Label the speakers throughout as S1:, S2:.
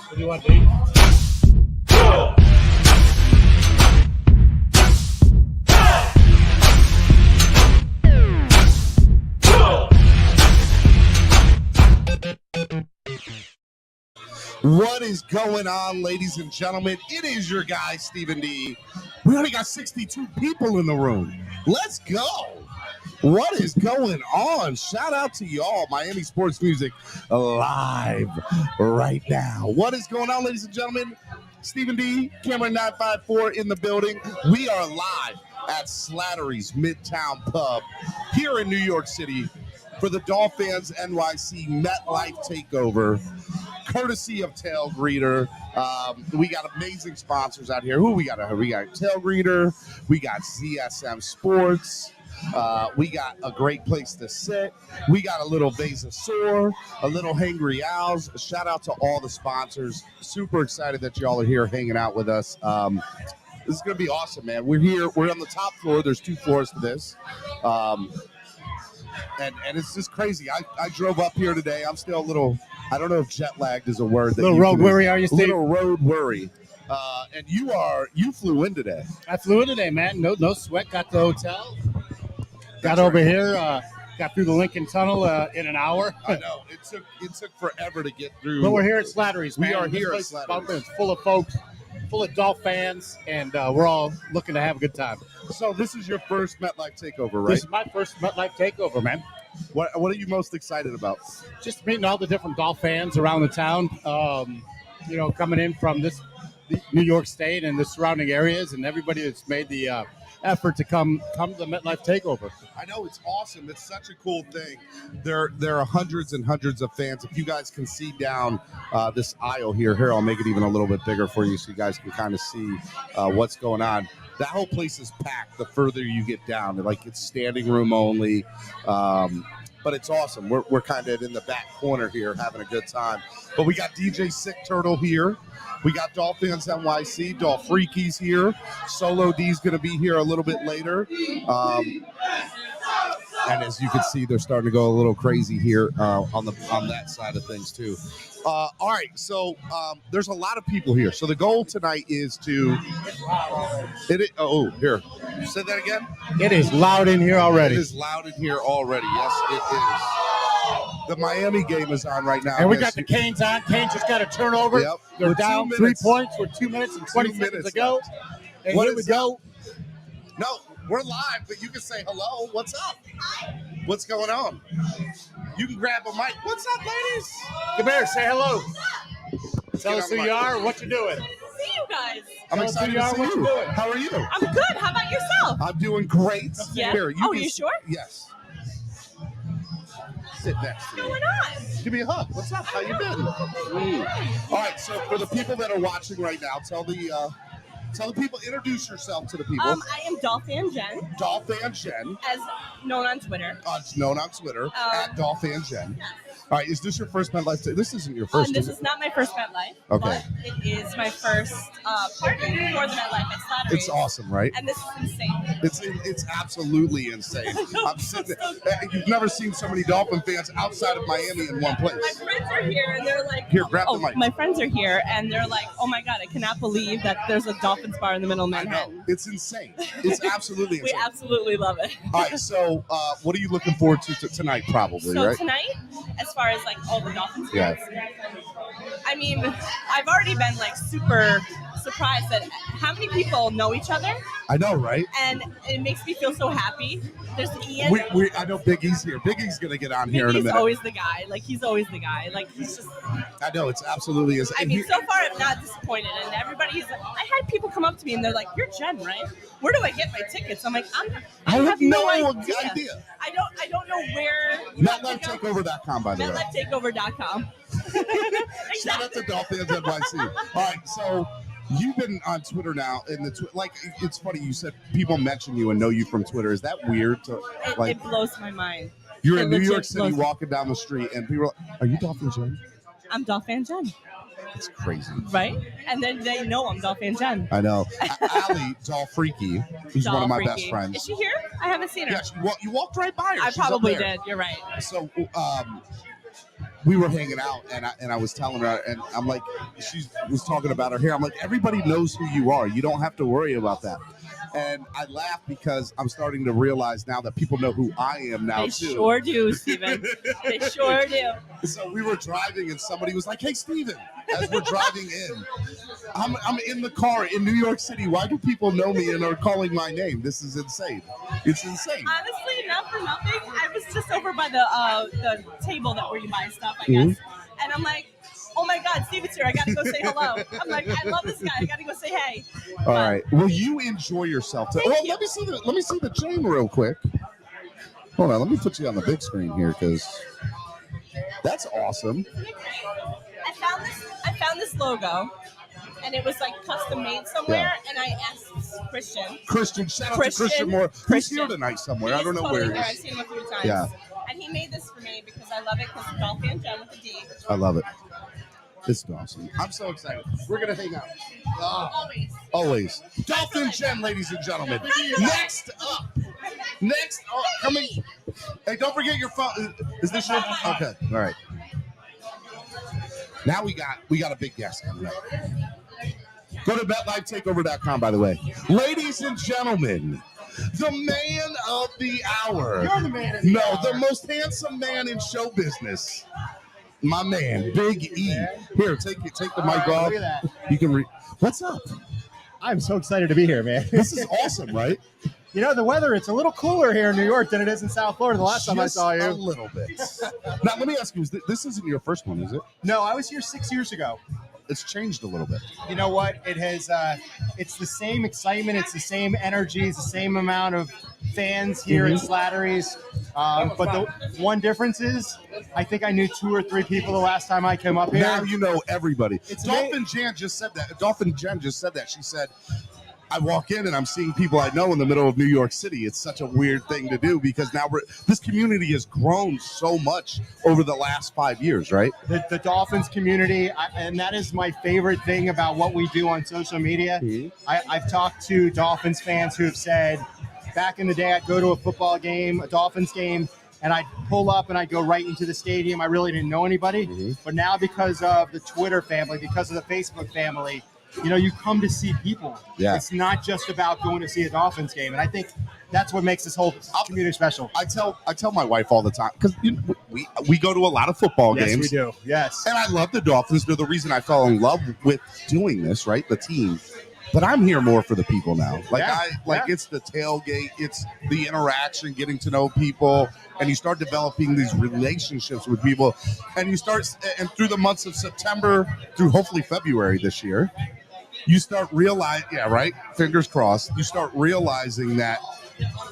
S1: What do you want to eat?
S2: What is going on, ladies and gentlemen? It is your guy, Stephen D. We only got 62 people in the room. Let's go. What is going on? Shout out to y'all. Miami Sports Music live right now. What is going on, ladies and gentlemen? Stephen D, camera 954 in the building. We are live at Slattery's Midtown Pub here in New York City for the Dolphins NYC MetLife Takeover, courtesy of TAILGATE. We got amazing sponsors out here. Who we got? We got TAILGATE. We got ZSM Sports. We got a great place to sit. We got a little Vasasaur, a little Hangry Owls. Shout out to all the sponsors. Super excited that y'all are here hanging out with us. This is going to be awesome, man. We're here. We're on the top floor. There's 2 floors to this. And it's just crazy. I drove up here today. I'm still a little, I don't know if jet lagged is a word.
S1: Little road worry, are you, Steve?
S2: Little road worry. And you flew in today.
S1: I flew in today, man. No sweat. Got to the hotel. Got over here. Got through the Lincoln Tunnel in an hour.
S2: I know. It took forever to get through.
S1: But we're here at Slattery's, man.
S2: We are here at Slattery's.
S1: It's full of folks, full of Dolph fans, and we're all looking to have a good time.
S2: So this is your first MetLife Takeover, right?
S1: This is my first MetLife Takeover, man.
S2: What are you most excited about?
S1: Just meeting all the different Dolph fans around the town, coming in from the New York State and the surrounding areas, and everybody that's made the effort to come to the MetLife Takeover.
S2: I know, it's awesome. It's such a cool thing. There are hundreds and hundreds of fans. If you guys can see down this aisle here, I'll make it even a little bit bigger for you so you guys can kind of see what's going on. That whole place is packed the further you get down. Like, it's standing room only. But it's awesome. We're kind of in the back corner here having a good time. But we got DJ Sick Turtle here. We got Dolphins NYC. Dolph Freaky's here. Solo D's going to be here a little bit later. And as you can see, they're starting to go a little crazy here on that side of things too. All right, so there's a lot of people here. So the goal tonight is to here. Say that again.
S1: It is loud in here already.
S2: It is loud in here already. Yes, it is. The Miami game is on right now.
S1: And we got the Canes on. Canes just got a turnover.
S2: Yep.
S1: They're down 3 points with 2 minutes and 20 seconds to go. And here we go.
S2: No, we're live, but you can say hello. What's up? What's going on? You can grab a mic. What's up, ladies?
S1: Come here, say hello. Tell us who you are, what you're doing.
S3: See you guys.
S2: I'm excited to see you. How are you?
S3: I'm good. How about yourself?
S2: I'm doing great.
S3: Yeah.
S2: Here,
S3: you sure?
S2: Yes. Sit next to me.
S3: What's going on?
S2: Give me a hug. What's up? How you been? All right. So for the people that are watching right now, tell the people, introduce yourself to the people.
S3: I am DolphansNYC.
S2: DolphansNYC.
S3: As known on Twitter.
S2: It's known on Twitter at DolphansNYC. Yes. All right, is this your first MetLife? This isn't your first.
S3: This is not my first MetLife.
S2: Okay.
S3: But it is my first party for the MetLife at Slattery.
S2: It's awesome, right?
S3: And this is insane.
S2: It's absolutely insane. I'm sitting there. You've never seen so many Dolphin fans outside of Miami in one place.
S3: My friends are here, and they're like,
S2: "Here, grab the mic."
S3: My friends are here, and they're like, "Oh my God, I cannot believe that there's a Dolphins bar in the middle of Manhattan."
S2: I know. It's insane. It's absolutely insane.
S3: We absolutely love it.
S2: All right, so what are you looking forward to tonight? Probably, right?
S3: So tonight, as far as like all the Dolphins fans, I mean, I've already been like super surprised at how many people know each other.
S2: I know, right?
S3: And it makes me feel so happy. There's Ian.
S2: I know Big E's here. Big E's gonna get on here in a minute.
S3: He's always the guy. Like, he's always the guy. Like, he's just.
S2: I know, it's absolutely is.
S3: I mean, so far I'm not disappointed, and everybody's. I had people come up to me and they're like, "You're Jen, right? Where do I get my tickets?" I'm like, I have no idea. I don't know where.
S2: MetLifeTakeover.com, by the way.
S3: MetLifeTakeover.com.
S2: Shout out to Dolphins NYC. All right, so you've been on Twitter now, and it's funny. You said people mention you and know you from Twitter. Is that weird?
S3: It blows my mind.
S2: You're in New York City walking down the street, and people are you DolphansNYC?
S3: I'm DolphansNYC.
S2: It's crazy.
S3: Right? And then they know I'm DolphansNYC.
S2: I know. Allie, Dolph Freaky, who's one of my best friends.
S3: Is she here? I haven't seen her.
S2: Yeah, you walked right by her.
S3: I probably did. You're right.
S2: So, we were hanging out, and I was telling her, and I'm like, she was talking about her hair. I'm like, everybody knows who you are. You don't have to worry about that. And I laugh because I'm starting to realize now that people know who I am now,
S3: They
S2: too.
S3: sure do, Steven. They sure do.
S2: So we were driving, and somebody was like, hey, Steven, as we're driving in. I'm in the car in New York City. Why do people know me and are calling my name? This is insane. It's insane.
S3: Honestly, not for nothing. I was just over by the table that where you buy stuff, I guess. And I'm like, oh my God, Steven's here. I got to go say hello. I'm like, I love this guy. I got to go say hey.
S2: All right. Well, you enjoy yourself.
S3: Thank you.
S2: Let me see the chain real quick. Hold on. Let me put you on the big screen here because that's awesome.
S3: I found this logo, and it was like custom made somewhere. And I asked Christian. Shout out to Christian Moore. He's here tonight somewhere. I don't know totally
S2: where he is.
S3: I've seen him a few times.
S2: Yeah.
S3: And he made this for me because I love it because it's Dolphin Jen with a D.
S2: I love it. It's awesome. I'm so excited. We're going to hang out. Always. Dolphin Jen, ladies and gentlemen. Next up, coming. Hey, don't forget your phone. Is this your? Okay. All right. Now we got a big guest coming up. Go to BetLifeTakeover.com, by the way. Ladies and gentlemen, the man of the hour.
S4: You're the man of the hour.
S2: No, the most handsome man in show business. My man, Big E. Here, take the mic off.
S4: Look at that.
S2: You can What's up?
S4: I'm so excited to be here, man.
S2: This is awesome, right?
S4: You know, the weather, it's a little cooler here in New York than it is in South Florida the last time I saw
S2: A
S4: you.
S2: little bit. Now, let me ask you, this isn't your first one, is it?
S4: No, I was here 6 years ago.
S2: It's changed a little bit.
S4: You know what? It has, it's the same excitement. It's the same energy. It's the same amount of fans here at Slattery's. But the one difference is I think I knew 2 or 3 people the last time I came up here.
S2: Now you know everybody.
S4: It's
S2: Dolphin Jen just said that. Dolphin Jen just said that. She said, I walk in and I'm seeing people I know in the middle of New York City. It's such a weird thing to do because now this community has grown so much over the last 5 years, right?
S4: The Dolphins community, and that is my favorite thing about what we do on social media. I've talked to Dolphins fans who have said, back in the day, I'd go to a football game, a Dolphins game, and I'd pull up and I'd go right into the stadium. I really didn't know anybody. But now because of the Twitter family, because of the Facebook family, you know, you come to see people.
S2: Yeah.
S4: It's not just about going to see a Dolphins game. And I think that's what makes this whole community special.
S2: I tell my wife all the time, because we go to a lot of football games.
S4: Yes, we do. Yes.
S2: And I love the Dolphins. They're the reason I fell in love with doing this, right? The team. But I'm here more for the people now. It's the tailgate, it's the interaction, getting to know people, and you start developing these relationships with people. And and through the months of September through hopefully February this year, you start realizing, fingers crossed, you start realizing that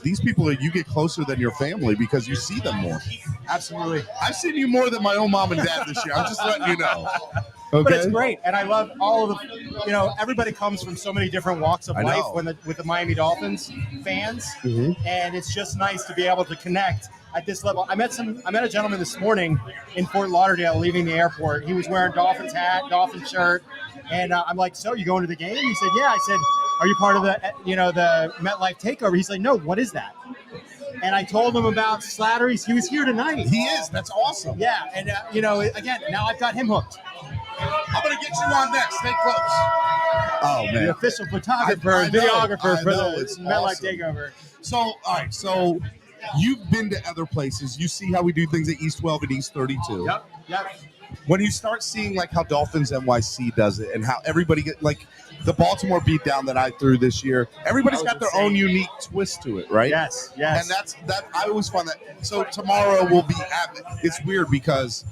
S2: these people, you get closer than your family because you see them more.
S4: Absolutely.
S2: I've seen you more than my own mom and dad this year. I'm just letting you know. Okay.
S4: But it's great, and I love all of the. Everybody comes from so many different walks of life with the Miami Dolphins fans, and it's just nice to be able to connect at this level. I met a gentleman this morning in Fort Lauderdale leaving the airport. He was wearing Dolphins hat, Dolphins shirt, and I'm like, "So you going to the game?" He said, "Yeah." I said, "Are you part of the the MetLife Takeover?" He's like, "No, what is that?" And I told him about Slattery's. He was here tonight.
S2: He is. That's awesome.
S4: Yeah, and again, now I've got him hooked.
S2: I'm going to get you on next. Stay close. Oh, man.
S4: The official photographer and videographer for the MetLife
S2: awesome.
S4: Takeover.
S2: So, all right. So, you've been to other places. You see how we do things at East 12 and East 32.
S4: Yep.
S2: When you start seeing, how Dolphins NYC does it and how everybody the Baltimore beatdown that I threw this year, everybody's got their own unique twist to it, right?
S4: Yes.
S2: And I always find that. So, tomorrow will be it's weird because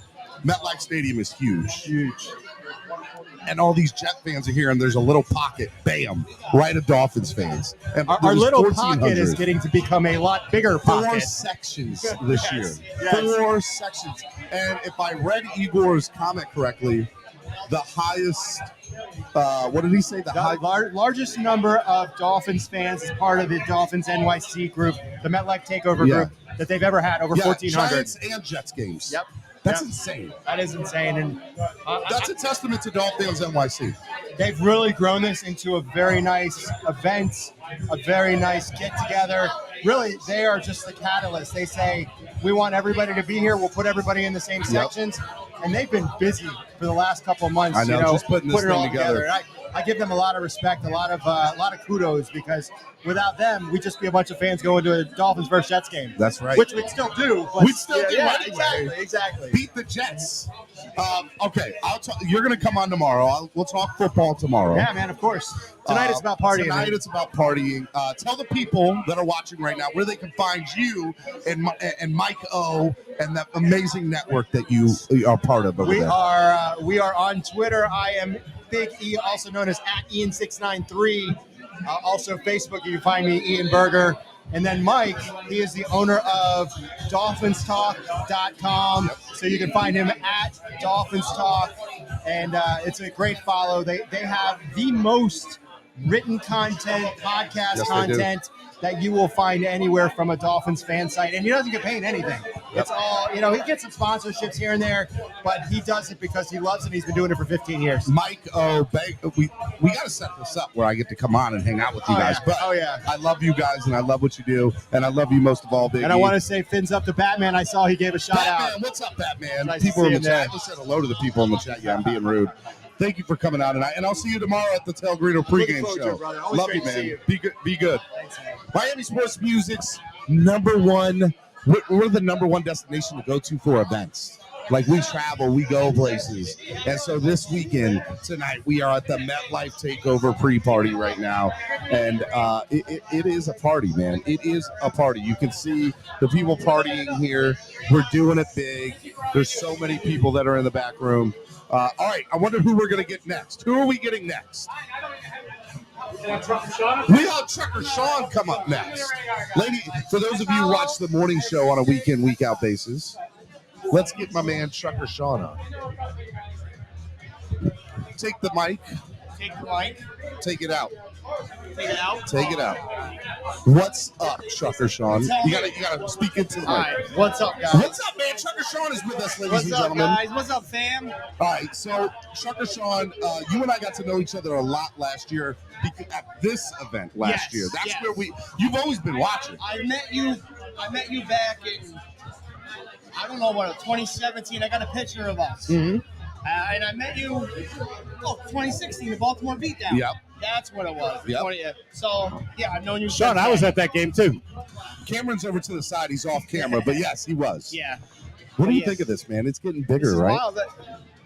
S2: MetLife Stadium is huge. And all these Jet fans are here, and there's a little pocket, bam, right of Dolphins fans. And
S4: our little pocket is getting to become a lot bigger pocket.
S2: 4 sections this year.
S4: Yes.
S2: 4 sections. And if I read Igor's comment correctly, the highest, what did he say?
S4: The largest number of Dolphins fans is part of the Dolphins NYC group, the MetLife Takeover group that they've ever had, over 1,400.
S2: Giants and Jets games.
S4: Yep.
S2: That's insane.
S4: That is insane. And
S2: that's a testament to Dolphins NYC.
S4: They've really grown this into a very nice event, a very nice get-together. Really, they are just the catalyst. They say, we want everybody to be here. We'll put everybody in the same sections. and they've been busy for the last couple of months.
S2: I know, just putting this
S4: it
S2: thing
S4: all
S2: together.
S4: And I give them a lot of respect, a lot of kudos, because without them, we'd just be a bunch of fans going to a Dolphins versus Jets game.
S2: That's right.
S4: Which we'd still do. But
S2: We'd still do anyway.
S4: Exactly.
S2: Beat the Jets. Okay, you're going to come on tomorrow. We'll talk football tomorrow.
S4: Yeah, man, of course. Tonight it's about partying.
S2: Tonight it's about partying. Tell the people that are watching right now where they can find you and Mike O and that amazing network that you are part of over there.
S4: We are on Twitter. I am Big E, also known as @Ian693. Also Facebook, you can find me, Ian Berger. And then Mike, he is the owner of DolphinsTalk.com. So you can find him at Dolphins Talk. And it's a great follow. They have the most written content, podcast content that you will find anywhere from a Dolphins fan site. And he doesn't get paid anything. It's all, he gets some sponsorships here and there, but he does it because he loves it. He's been doing it for 15 years.
S2: Mike O, we got to set this up where I get to come on and hang out with you guys.
S4: Yeah.
S2: But I love you guys, and I love what you do, and I love you most of all, Big
S4: And
S2: E.
S4: I want to say fins up to Batman. I saw he gave a shout
S2: Batman,
S4: out.
S2: what's up, Batman?
S4: Nice
S2: People
S4: to
S2: in
S4: see
S2: the
S4: you,
S2: chat.
S4: man.
S2: Let's say hello to the people in the chat. Yeah, I'm being rude. Thank you for coming out tonight, and I'll see you tomorrow at the Tailgate pregame show. Love you, man. Be good. Be good.
S4: Thanks, man.
S2: Miami Sports Music's number one. We're the number one destination to go to for events. Like, we travel, we go places. And so this weekend, tonight, we are at the MetLife Takeover pre-party right now. And it is a party, man. It is a party. You can see the people partying here. We're doing it big. There's so many people that are in the back room. All right, I wonder who we're going to get next. Who are we getting next? We have Trucker Sean come up next. Lady, for those of you who watch the morning show on a week-in, week-out basis, let's get my man Trucker Sean on. Take the mic.
S4: Take the mic.
S2: Take it out.
S4: Take it out.
S2: Take it out. What's up, Trucker Sean? You gotta speak into the mic.
S4: All right. What's up, guys?
S2: What's up, man? Trucker Sean is with us, ladies and gentlemen.
S4: What's up, guys? What's up, fam?
S2: All right, so Trucker Sean, you and I got to know each other a lot last year at this event last year. That's where you've always been watching.
S4: I met you back in, I don't know what, 2017. I got a picture of us.
S2: Mm-hmm.
S4: And I met you, 2016, the Baltimore beatdown.
S2: Yep.
S4: That's what it was.
S2: Yep.
S4: So, I've known you.
S1: Sean, I was at that game too.
S2: Cameron's over to the side. He's off camera, but yes, he was.
S4: Yeah.
S2: What do you think of this, man? It's getting bigger, right?
S4: Wild.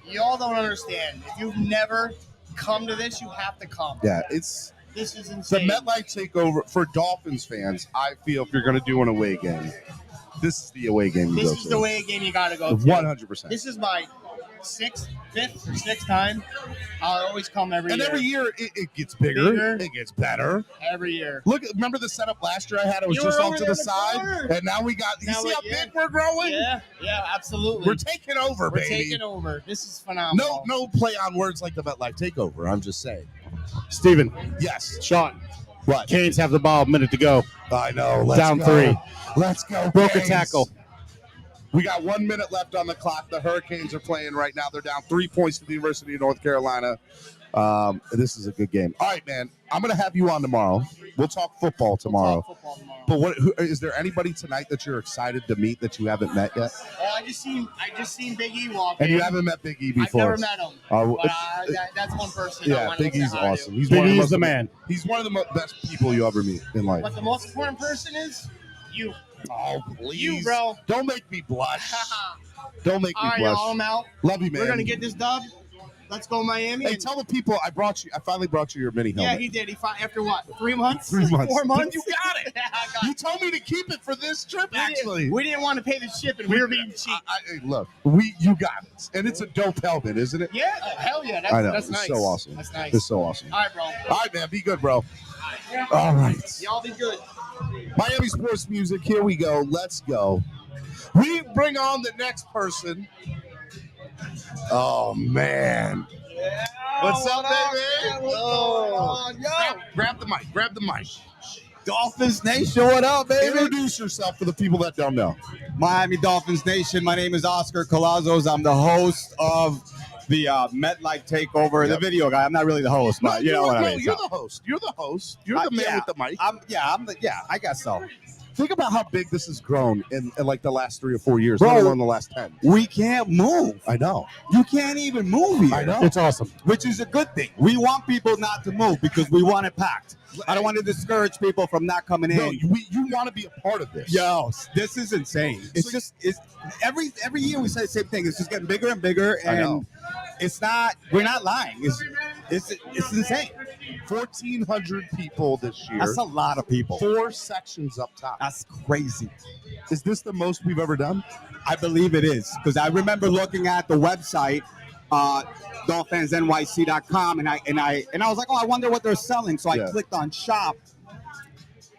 S4: Y'all don't understand. If you've never come to this, you have to come.
S2: Yeah,
S4: this is
S2: the
S4: insane.
S2: MetLife Takeover for Dolphins fans. I feel if you're going to do an away game, this is the away game you go to.
S4: This is the away game you got to go to.
S2: 100%.
S4: This is my fifth or sixth time. I'll always come every year.
S2: And every year it gets bigger. It gets better.
S4: Every year.
S2: Look, remember the setup last year I had? It was just off to the side.
S4: Corner.
S2: And now we got, you see how big we're growing?
S4: Yeah, absolutely.
S2: We're taking over, baby.
S4: We're taking over. This is phenomenal.
S2: No play on words like the MetLife Takeover. I'm just saying.
S1: Steven.
S2: Yes.
S1: Sean.
S2: What?
S1: Canes have the ball, minute to go.
S2: I know. Let's
S1: Down
S2: go.
S1: 3.
S2: Let's go.
S1: Broke a
S2: Canes.
S1: tackle.
S2: We got 1 minute left on the clock. The Hurricanes are playing right now. They're down 3 points to the University of North Carolina. This is a good game. All right, man. I'm going to have you on tomorrow. We'll tomorrow.
S4: We'll talk football tomorrow.
S2: But is there anybody tonight that you're excited to meet that you haven't met yet?
S4: I just seen Big E walk
S2: And
S4: in.
S2: you haven't met Big E before?
S4: I've never met him. But, that's one person.
S2: Yeah, Big E's awesome. He's
S1: Big E's the man.
S2: He's one of the best people you ever meet in life.
S4: But the most important person is you.
S2: Oh, please.
S4: You, bro.
S2: Don't make me blush. Don't make me
S4: All right,
S2: blush.
S4: y'all, I'm out.
S2: Love you, man.
S4: We're going to get this dub. Let's go Miami.
S2: Hey, tell the people I finally brought you your mini helmet.
S4: Yeah, he did. After what? 3 months?
S2: 3 months.
S4: 4 months?
S2: You got it.
S4: I got
S2: You
S4: it.
S2: told me to keep it for this trip, actually.
S4: We didn't want to pay the shipping. We were being cheap.
S2: Hey, look, you got it. And it's a dope helmet, isn't it?
S4: Yeah, hell yeah.
S2: I know.
S4: That's
S2: It's
S4: nice.
S2: so awesome.
S4: That's nice.
S2: It's so awesome.
S4: All right, bro.
S2: All right, man. Be good, bro. All right.
S4: Y'all be good.
S2: Miami Sports Music. Here we go. Let's go. We bring on the next person. Oh, man.
S4: Yeah.
S2: What's up, baby?
S4: Oh,
S2: Grab the mic. Grab the mic.
S5: Dolphins Nation, what up, baby?
S2: Introduce yourself for the people that don't know.
S5: Miami Dolphins Nation. My name is Oscar Colazos. I'm the host of the MetLife Takeover, the video guy. I'm not really the host, but you know what I mean.
S2: You're the host. You're the host. You're the man with the mic.
S5: I guess so.
S2: Think about how big this has grown in like the last 3 or 4 years,
S5: Bro,
S2: let alone the last 10.
S5: We can't move.
S2: I know.
S5: You can't even move here.
S2: I know.
S1: It's awesome.
S5: Which is a good thing. We want people not to move because we want it packed. I don't want to discourage people from not coming in.
S2: No, you want to be a part of this.
S5: Yo, this is insane. It's it's every year we say the same thing. It's just getting bigger and bigger, and it's not. We're not lying. It's insane.
S2: 1,400 people this year.
S5: That's a lot of people.
S2: 4 sections up top.
S5: That's crazy.
S2: Is this the most we've ever done?
S5: I believe it is because I remember looking at the website, DolphensNYC.com, and I was like, oh, I wonder what they're selling. So I clicked on shop,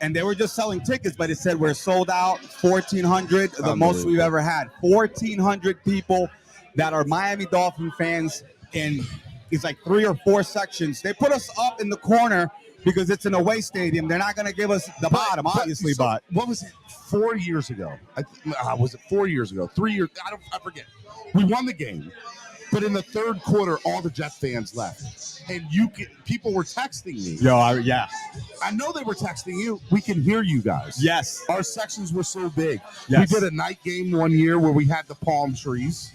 S5: and they were just selling tickets, but it said we're sold out. 1,400, the most we've ever had. 1,400 people that are Miami Dolphin fans, and it's like 3 or 4 sections. They put us up in the corner because it's an away stadium. They're not going to give us the bottom, obviously. But
S2: what was it? 4 years ago? Was it 4 years ago? 3 years? I forget. We won the game, but in the third quarter, all the Jet fans left, and people were texting me. I know they were texting you. We can hear you guys.
S5: Yes,
S2: our sections were so big.
S5: Yes.
S2: We did a night game one year where we had the palm trees,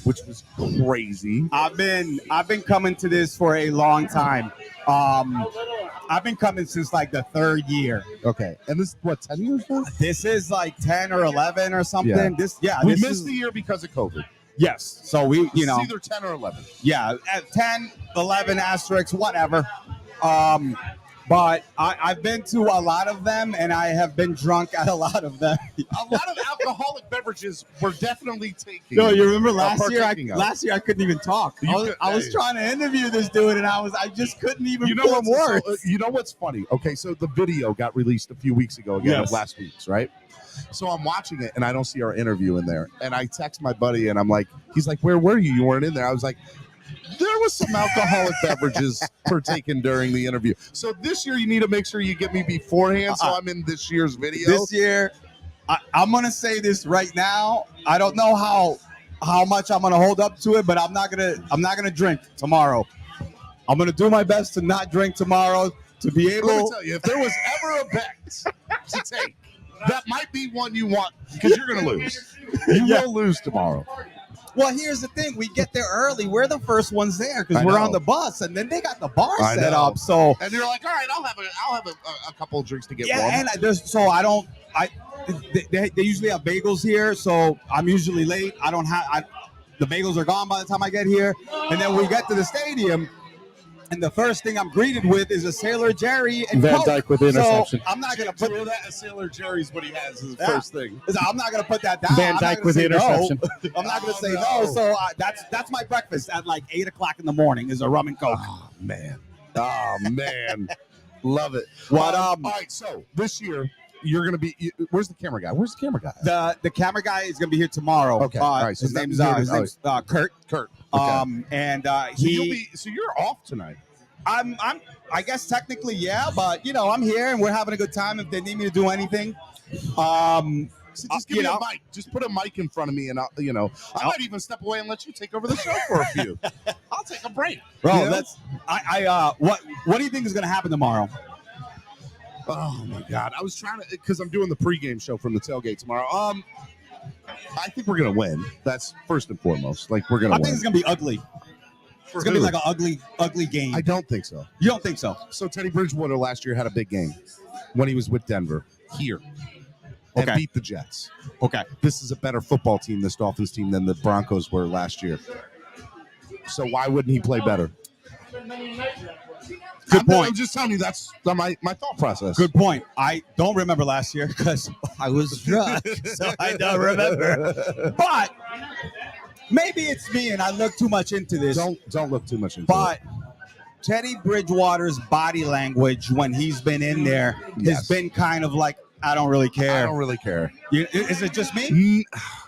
S2: which was crazy.
S5: I've been coming to this for a long time. I've been coming since like the 3rd year.
S2: Okay, and this is what, 10 years now?
S5: This is like 10 or 11 or something.
S2: We missed the year because of COVID.
S5: Yes, so we,
S2: it's either 10 or 11.
S5: Yeah, at 10, 11 asterisks, whatever. But I've been to a lot of them, and I have been drunk at a lot of them.
S2: A lot of alcoholic beverages were definitely taken.
S5: No, you remember last year? Last year I couldn't even talk. I was trying to interview this dude, and I just couldn't even form words.
S2: So, you know what's funny? Okay, so the video got released a few weeks ago again of last week's, right? So I'm watching it, and I don't see our interview in there. And I text my buddy, and I'm like, he's like, where were you? You weren't in there. I was like, there was some alcoholic beverages partaken during the interview. So this year, you need to make sure you get me beforehand, so I'm in this year's video.
S5: This year, I'm gonna say this right now. I don't know how much I'm gonna hold up to it, but I'm not gonna drink tomorrow. I'm gonna do my best to not drink tomorrow to be able.
S2: Let me tell you, if there was ever a bet to take, that might be one you want because you're gonna lose. You will lose tomorrow.
S5: Well, here's the thing: we get there early. We're the first ones there because we're on the bus, and then they got the bar set up. So,
S2: and you're like, all right, I'll have a couple of drinks to get warm.
S5: And they usually have bagels here, so I'm usually late. The bagels are gone by the time I get here, and then we get to the stadium. And the first thing I'm greeted with is a Sailor Jerry and
S1: Van Dyke with the interception.
S5: So I'm not going to put
S2: that a Sailor Jerry's what he has as the first thing.
S5: I'm not going to put that down.
S1: Van Dyke with the interception.
S5: No. I'm not going to say no. So that's my breakfast at like 8 o'clock in the morning is a rum and Coke.
S2: Oh, man. Love it.
S5: All
S2: right, so this year, you're going to be – where's the camera guy? Where's the camera guy?
S5: The camera guy is going to be here tomorrow.
S2: Okay. All right. So
S5: his name's Kurt.
S2: Kurt.
S5: Okay.
S2: So you're off tonight.
S5: I guess technically, yeah, but I'm here and we're having a good time. If they need me to do anything,
S2: so just give me a mic. Just put a mic in front of me, and I might even step away and let you take over the show for a few. I'll take a break,
S5: bro. What do you think is going to happen tomorrow?
S2: Oh my God, I was trying to because I'm doing the pregame show from the tailgate tomorrow. I think we're going to win. That's first and foremost. Like we're going to win.
S5: I think it's going to be ugly. It's going to be like an ugly game.
S2: I don't think so.
S5: You don't think so?
S2: So Teddy Bridgewater last year had a big game when he was with Denver here and beat the Jets.
S5: Okay.
S2: This is a better football team, this Dolphins team, than the Broncos were last year. So why wouldn't he play better?
S5: Good point.
S2: I'm just telling you that's my thought process.
S5: Good point. I don't remember last year because I was drunk, so I don't remember. But maybe it's me and I look too much into this.
S2: Don't look too much into it.
S5: But Teddy Bridgewater's body language when he's been in there has been kind of like, I don't really care.
S2: I don't really care.
S5: Is it just me?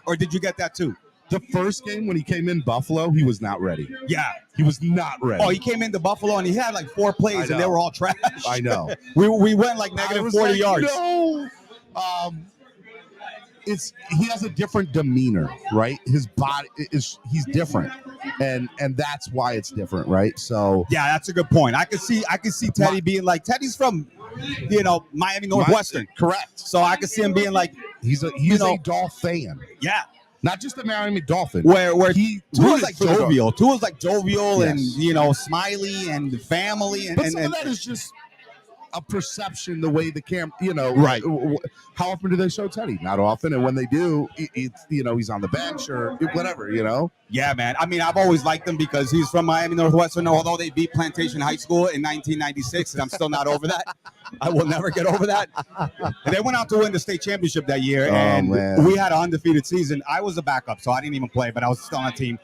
S5: Or did you get that too?
S2: The first game when he came in Buffalo, he was not ready.
S5: Yeah.
S2: He was not ready.
S5: Oh, he came into Buffalo and he had like 4 plays and they were all trash.
S2: I know.
S5: We went like negative 40 yards.
S2: No. he has a different demeanor, right? His body he's different, and that's why it's different, right? So
S5: yeah, that's a good point. I could see Teddy being like, Teddy's from, Miami Northwestern,
S2: correct?
S5: So I could see him being like,
S2: he's a Dolph fan,
S5: yeah.
S2: Not just the Miami Dolphin.
S5: Where Tua's like jovial. Tua's like jovial,
S2: yes.
S5: And smiley and family, and
S2: some of that is just a perception, the way the camera,
S5: right.
S2: How often do they show Teddy? Not often, and when they do, it's he's on the bench or whatever,
S5: Yeah, man. I mean, I've always liked him because he's from Miami Northwestern, although they beat Plantation High School in 1996, and I'm still not over that. I will never get over that. And they went out to win the state championship that year, and we had an undefeated season. I was a backup, so I didn't even play, but I was still on the team.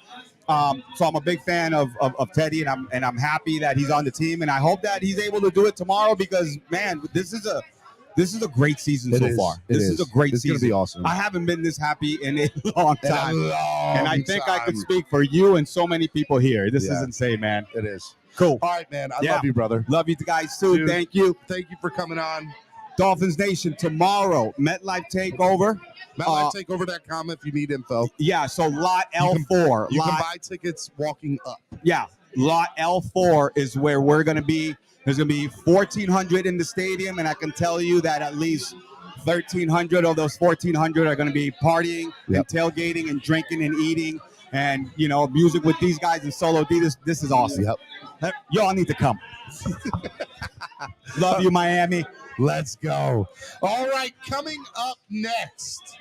S5: So I'm a big fan of Teddy, and I'm happy that he's on the team, and I hope that he's able to do it tomorrow because, man, this is a great season so far. This is a great season.
S2: It's gonna be awesome.
S5: I haven't been this happy in a long time, and I think I could speak for you and so many people here. This is insane, man.
S2: It is
S5: cool.
S2: All right, man. I love you, brother.
S5: Love you guys too.
S2: Dude,
S5: thank you
S2: for coming on.
S5: Dolphins Nation tomorrow. MetLife Takeover.
S2: MetLifeTakeover.com if you need info.
S5: Yeah, so lot L4.
S2: You can buy tickets walking up.
S5: Yeah, lot L4 is where we're going to be. There's going to be 1,400 in the stadium, and I can tell you that at least 1,300 of those 1,400 are going to be partying and tailgating and drinking and eating and, music with these guys and Solo D. This is awesome.
S2: Yep.
S5: Y'all need to come. Love you, Miami.
S2: Let's go. All right, coming up next.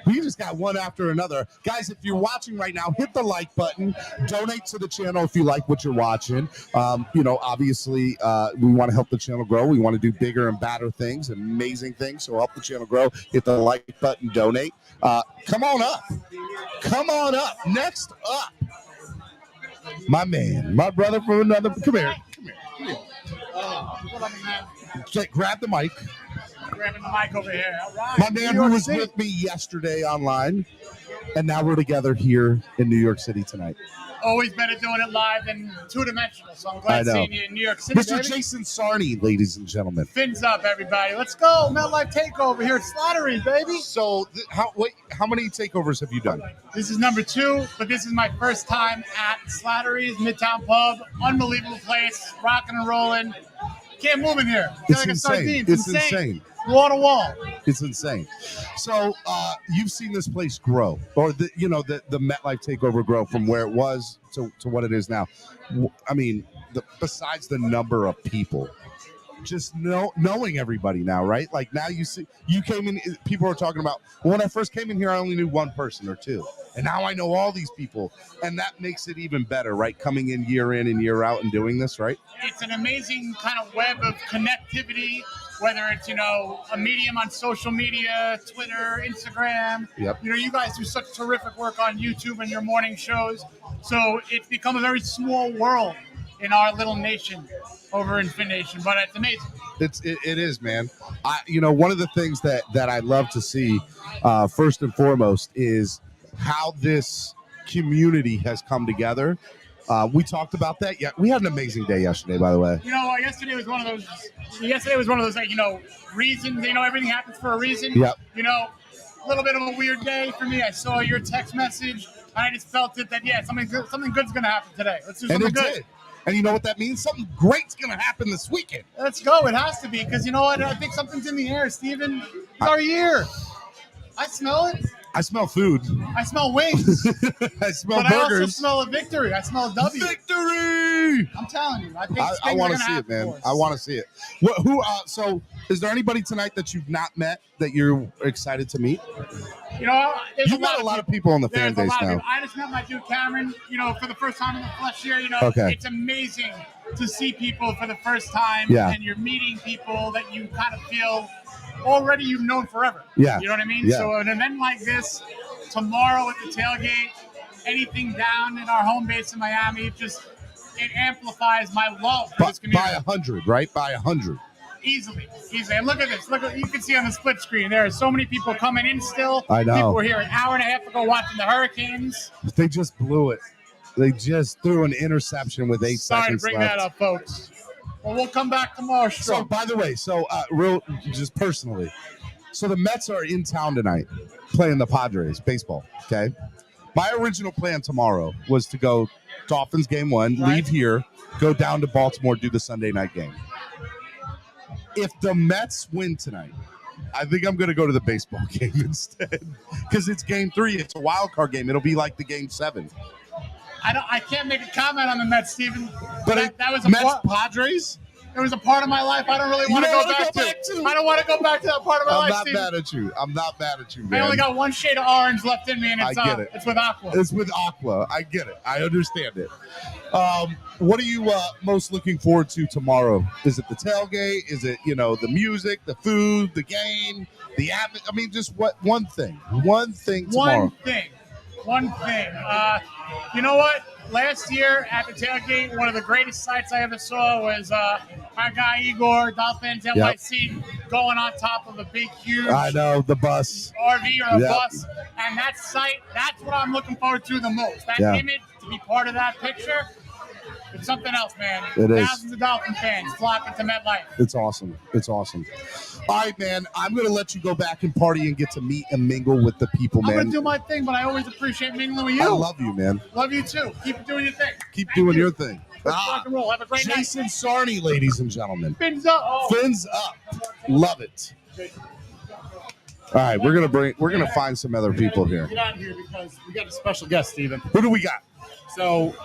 S2: We just got one after another. Guys, if you're watching right now, hit the like button. Donate to the channel if you like what you're watching. Obviously, we want to help the channel grow. We want to do bigger and badder things, amazing things. So help the channel grow. Hit the like button, donate. Come on up. Come on up. Next up, my man, my brother from another. Come here. Grab the mic.
S6: Grabbing the mic over here. All right.
S2: My man who was with me yesterday online, and now we're together here in New York City tonight.
S6: Always better doing it live than two-dimensional, so I'm glad seeing you in New York City,
S2: Mr.
S6: baby.
S2: Jason Sarney, ladies and gentlemen.
S6: Fins up, everybody. Let's go. MetLife Takeover here at Slattery, baby.
S2: So, how many takeovers have you done?
S6: This is number 2, but this is my first time at Slattery's Midtown Pub. Unbelievable place. Rocking and rolling. Can't move in here. Feel like a sardine. It's insane. Wall to wall.
S2: It's insane. So you've seen this place grow, or the MetLife Takeover grow from where it was to what it is now. I mean, besides the number of people, just knowing everybody now, right? Like now you came in, people are talking about, well, when I first came in here, I only knew one person or two. And now I know all these people. And that makes it even better, right? Coming in and year out and doing this, right?
S6: It's an amazing kind of web of connectivity, whether it's, a medium on social media, Twitter, Instagram.
S2: Yep.
S6: You guys do such terrific work on YouTube and your morning shows. So it's become a very small world in our little nation over in Fin Nation, but it's amazing.
S2: It is, man. One of the things that I love to see, first and foremost, is how this community has come together. We talked about that. Yeah, we had an amazing day yesterday, by the way.
S6: Yesterday was one of those reasons. Everything happens for a reason.
S2: Yep.
S6: A little bit of a weird day for me. I saw your text message, and I just felt it that something good's gonna happen today. Let's do something good.
S2: Did. And you know what that means? Something great's going to happen this weekend.
S6: Let's go. It has to be, because you know what? I think something's in the air, Steven. It's our year. I smell it.
S2: I smell food.
S6: I smell wings.
S2: I smell
S6: but
S2: burgers.
S6: I also smell a victory. I smell a W.
S2: Victory!
S6: I'm telling you. I think
S2: I want to see it, man. I want to see it. So, is there anybody tonight that you've not met that you're excited to meet?
S6: You've
S2: met a lot of people on the fan base now.
S6: I just met my dude Cameron, for the first time in the flesh here.
S2: Okay.
S6: It's amazing to see people for the first time.
S2: Yeah.
S6: And you're meeting people that you kind of feel already you've known forever.
S2: Yeah.
S6: You know what I mean?
S2: Yeah.
S6: So an event like this, tomorrow at the tailgate, anything down in our home base in Miami, it amplifies my love for this community.
S2: By 100, right? By 100.
S6: Easily. And look at this. You can see on the split screen. There are so many people coming in still.
S2: I know.
S6: People were here an hour and a half ago watching the Hurricanes.
S2: They just blew it. They just threw an interception with 8 seconds left.
S6: Sorry to bring that up, folks. Well, we'll come back tomorrow.
S2: So, by the way, real, just personally, So the Mets are in town tonight playing the Padres baseball, okay? My original plan tomorrow was to go Dolphins game 1, leave here, go down to Baltimore, do the Sunday night game. If the Mets win tonight, I think I'm going to go to the baseball game instead because it's game 3. It's a wild card game. It'll be like the game 7.
S6: I can't make a comment on the Mets, Steven.
S2: But
S6: that was
S2: Mets Padres?
S6: It was a part of my life I don't really want to go back to. I don't want to go back to that part of my life, Steven.
S2: I'm not mad at you, man.
S6: I only got one shade of orange left in me, and
S2: I get it.
S6: It's with Aqua.
S2: It's with Aqua. I get it. I understand it. What are you most looking forward to tomorrow? Is it the tailgate? Is it, the music, the food, the game, the app? I mean, just one thing tomorrow.
S6: One thing. You know what? Last year at the tailgate, one of the greatest sights I ever saw was our guy Igor, Dolphins NYC, going on top of a big, huge
S2: I know, the bus.
S6: RV or a bus. And that sight, that's what I'm looking forward to the most. That image, to be part of that picture, it's something else, man.
S2: It is.
S6: Thousands of Dolphin fans flocking to MetLife.
S2: It's awesome. All right, man. I'm going to let you go back and party and get to meet and mingle with the people, man.
S6: I'm going to do my thing, but I always appreciate mingling with you.
S2: I love you, man.
S6: Love you, too. Keep doing your thing.
S2: Keep doing your thing.
S6: Rock and roll. Have a great night.
S2: Jason Sarney, ladies and gentlemen.
S6: Fins up. Oh.
S2: Fins up. Love it. All right, we're gonna find some other people here.
S1: Get out here because we got a special guest, Steven.
S2: Who do we got?
S1: So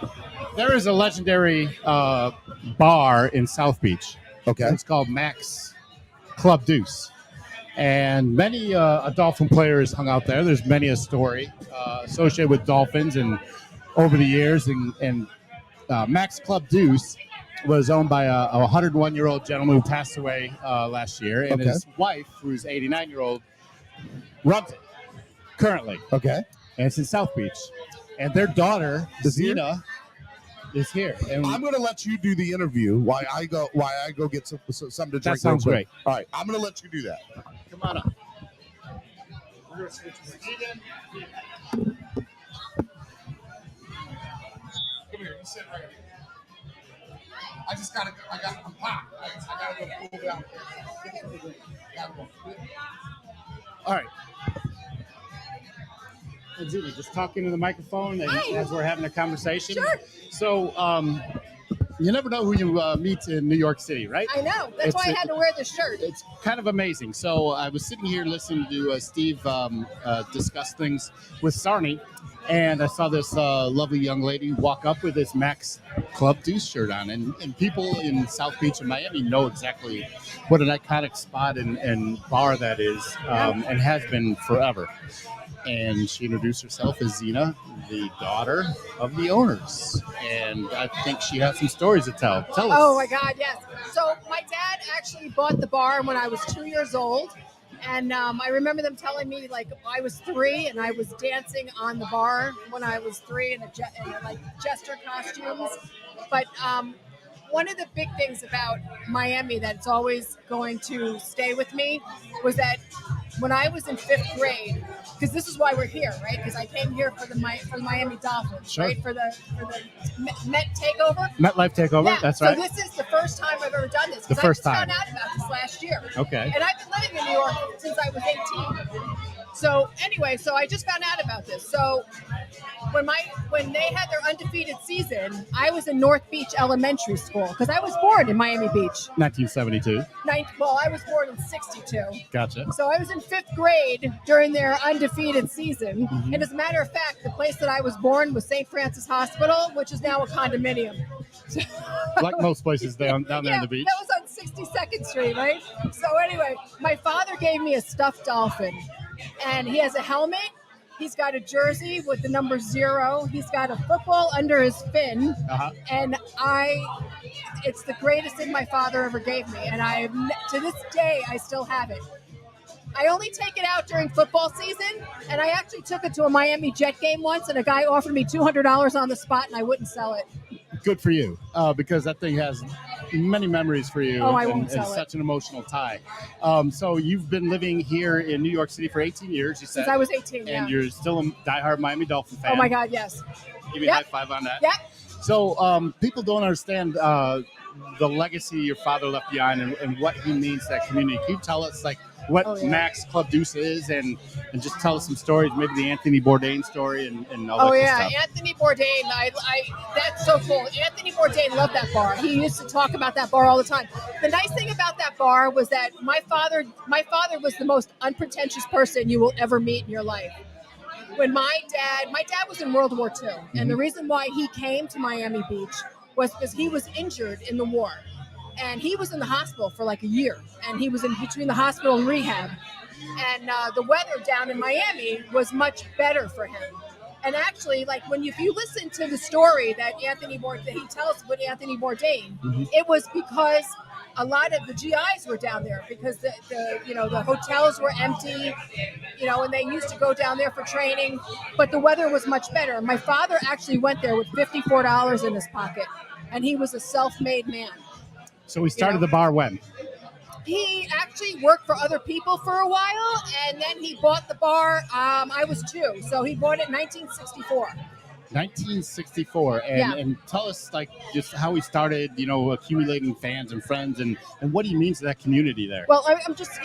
S1: there is a legendary bar in South Beach.
S2: Okay.
S1: It's called Max Club Deuce. And many Dolphin players hung out there. There's many a story associated with Dolphins and over the years. And Max Club Deuce was owned by a 101-year-old gentleman who passed away last year. And his wife, who's 89-year-old, runs it currently.
S2: Okay.
S1: And it's in South Beach. And their daughter, Zena, is here. And
S2: I'm going to let you do the interview while I go get something to drink.
S1: That sounds great.
S2: All right, I'm going to let you do that.
S1: Come on up.
S6: We're going to switch again. Come here. You sit right here. I'm hot. I got to go cool down.
S1: All right. And Zena, just talk into the microphone as we're having a conversation.
S7: Sure.
S1: So, you never know who you meet in New York City, right?
S7: I know. That's why I had to wear this shirt.
S1: It's kind of amazing. So I was sitting here listening to Steve discuss things with Sarney, and I saw this lovely young lady walk up with this Max Club Deuce shirt on. And people in South Beach and Miami know exactly what an iconic spot and bar that is and has been forever. And she introduced herself as Zena, the daughter of the owners. And I think she has some stories to tell. Tell us.
S7: Oh, my God, yes. So my dad actually bought the bar when I was 2 years old. And I remember them telling me, like, I was 3 and I was dancing on the bar when I was 3 in jester costumes. But one of the big things about Miami that's always going to stay with me was that when I was in 5th grade, because this is why we're here, right? Because I came here for the Miami Dolphins,
S1: sure.
S7: right? For the Met Takeover.
S1: MetLife Takeover,
S7: yeah.
S1: That's right.
S7: So this is the first time I've ever done this.
S1: The first
S7: I
S1: time.
S7: just found out about this last year.
S1: Okay.
S7: And I've been living in New York since I was 18. So anyway, I just found out about this. So when they had their undefeated season, I was in North Beach Elementary School because I was born in Miami Beach.
S1: 1972.
S7: I was born in 62.
S1: Gotcha.
S7: So I was in 5th grade during their undefeated season. Mm-hmm. And as a matter of fact, the place that I was born was St. Francis Hospital, which is now a condominium.
S1: Like most places down there on the beach.
S7: That was on 62nd Street, right? So anyway, my father gave me a stuffed dolphin. And he has a helmet. He's got a jersey with the number 0. He's got a football under his fin. Uh-huh. And it's the greatest thing my father ever gave me. And to this day, I still have it. I only take it out during football season. And I actually took it to a Miami Jet game once. And a guy offered me $200 on the spot and I wouldn't sell it.
S1: Good for you. Because that thing has many memories for you.
S7: Oh, I won't sell
S1: and
S7: it.
S1: Such an emotional tie. So you've been living here in New York City for 18 years, you said.
S7: Since I was 18,
S1: And you're still a diehard Miami Dolphin fan.
S7: Oh, my God, yes.
S1: Give me a high five on that.
S7: Yep.
S1: So people don't understand the legacy your father left behind and what he means to that community. Can you tell us, what Max Club Deuce is, and just tell us some stories, maybe the Anthony Bourdain story and all that good stuff.
S7: Anthony Bourdain, that's so cool. Anthony Bourdain loved that bar. He used to talk about that bar all the time. The nice thing about that bar was that my father was the most unpretentious person you will ever meet in your life. When my dad was in World War II, and the reason why he came to Miami Beach was because he was injured in the war. And he was in the hospital for like a year, and he was in between the hospital and rehab. And the weather down in Miami was much better for him. And actually, like if you listen to the story that he tells with Anthony Bourdain, it was because a lot of the GIs were down there because the hotels were empty, and they used to go down there for training, but the weather was much better. My father actually went there with $54 in his pocket, and he was a self-made man.
S1: So we started the bar when?
S7: He actually worked for other people for a while, and then he bought the bar. I was 2, so he bought it in 1964.
S1: 1964, and tell us just how he started, accumulating fans and friends, and what he means to that community there.
S7: Well, I'm just,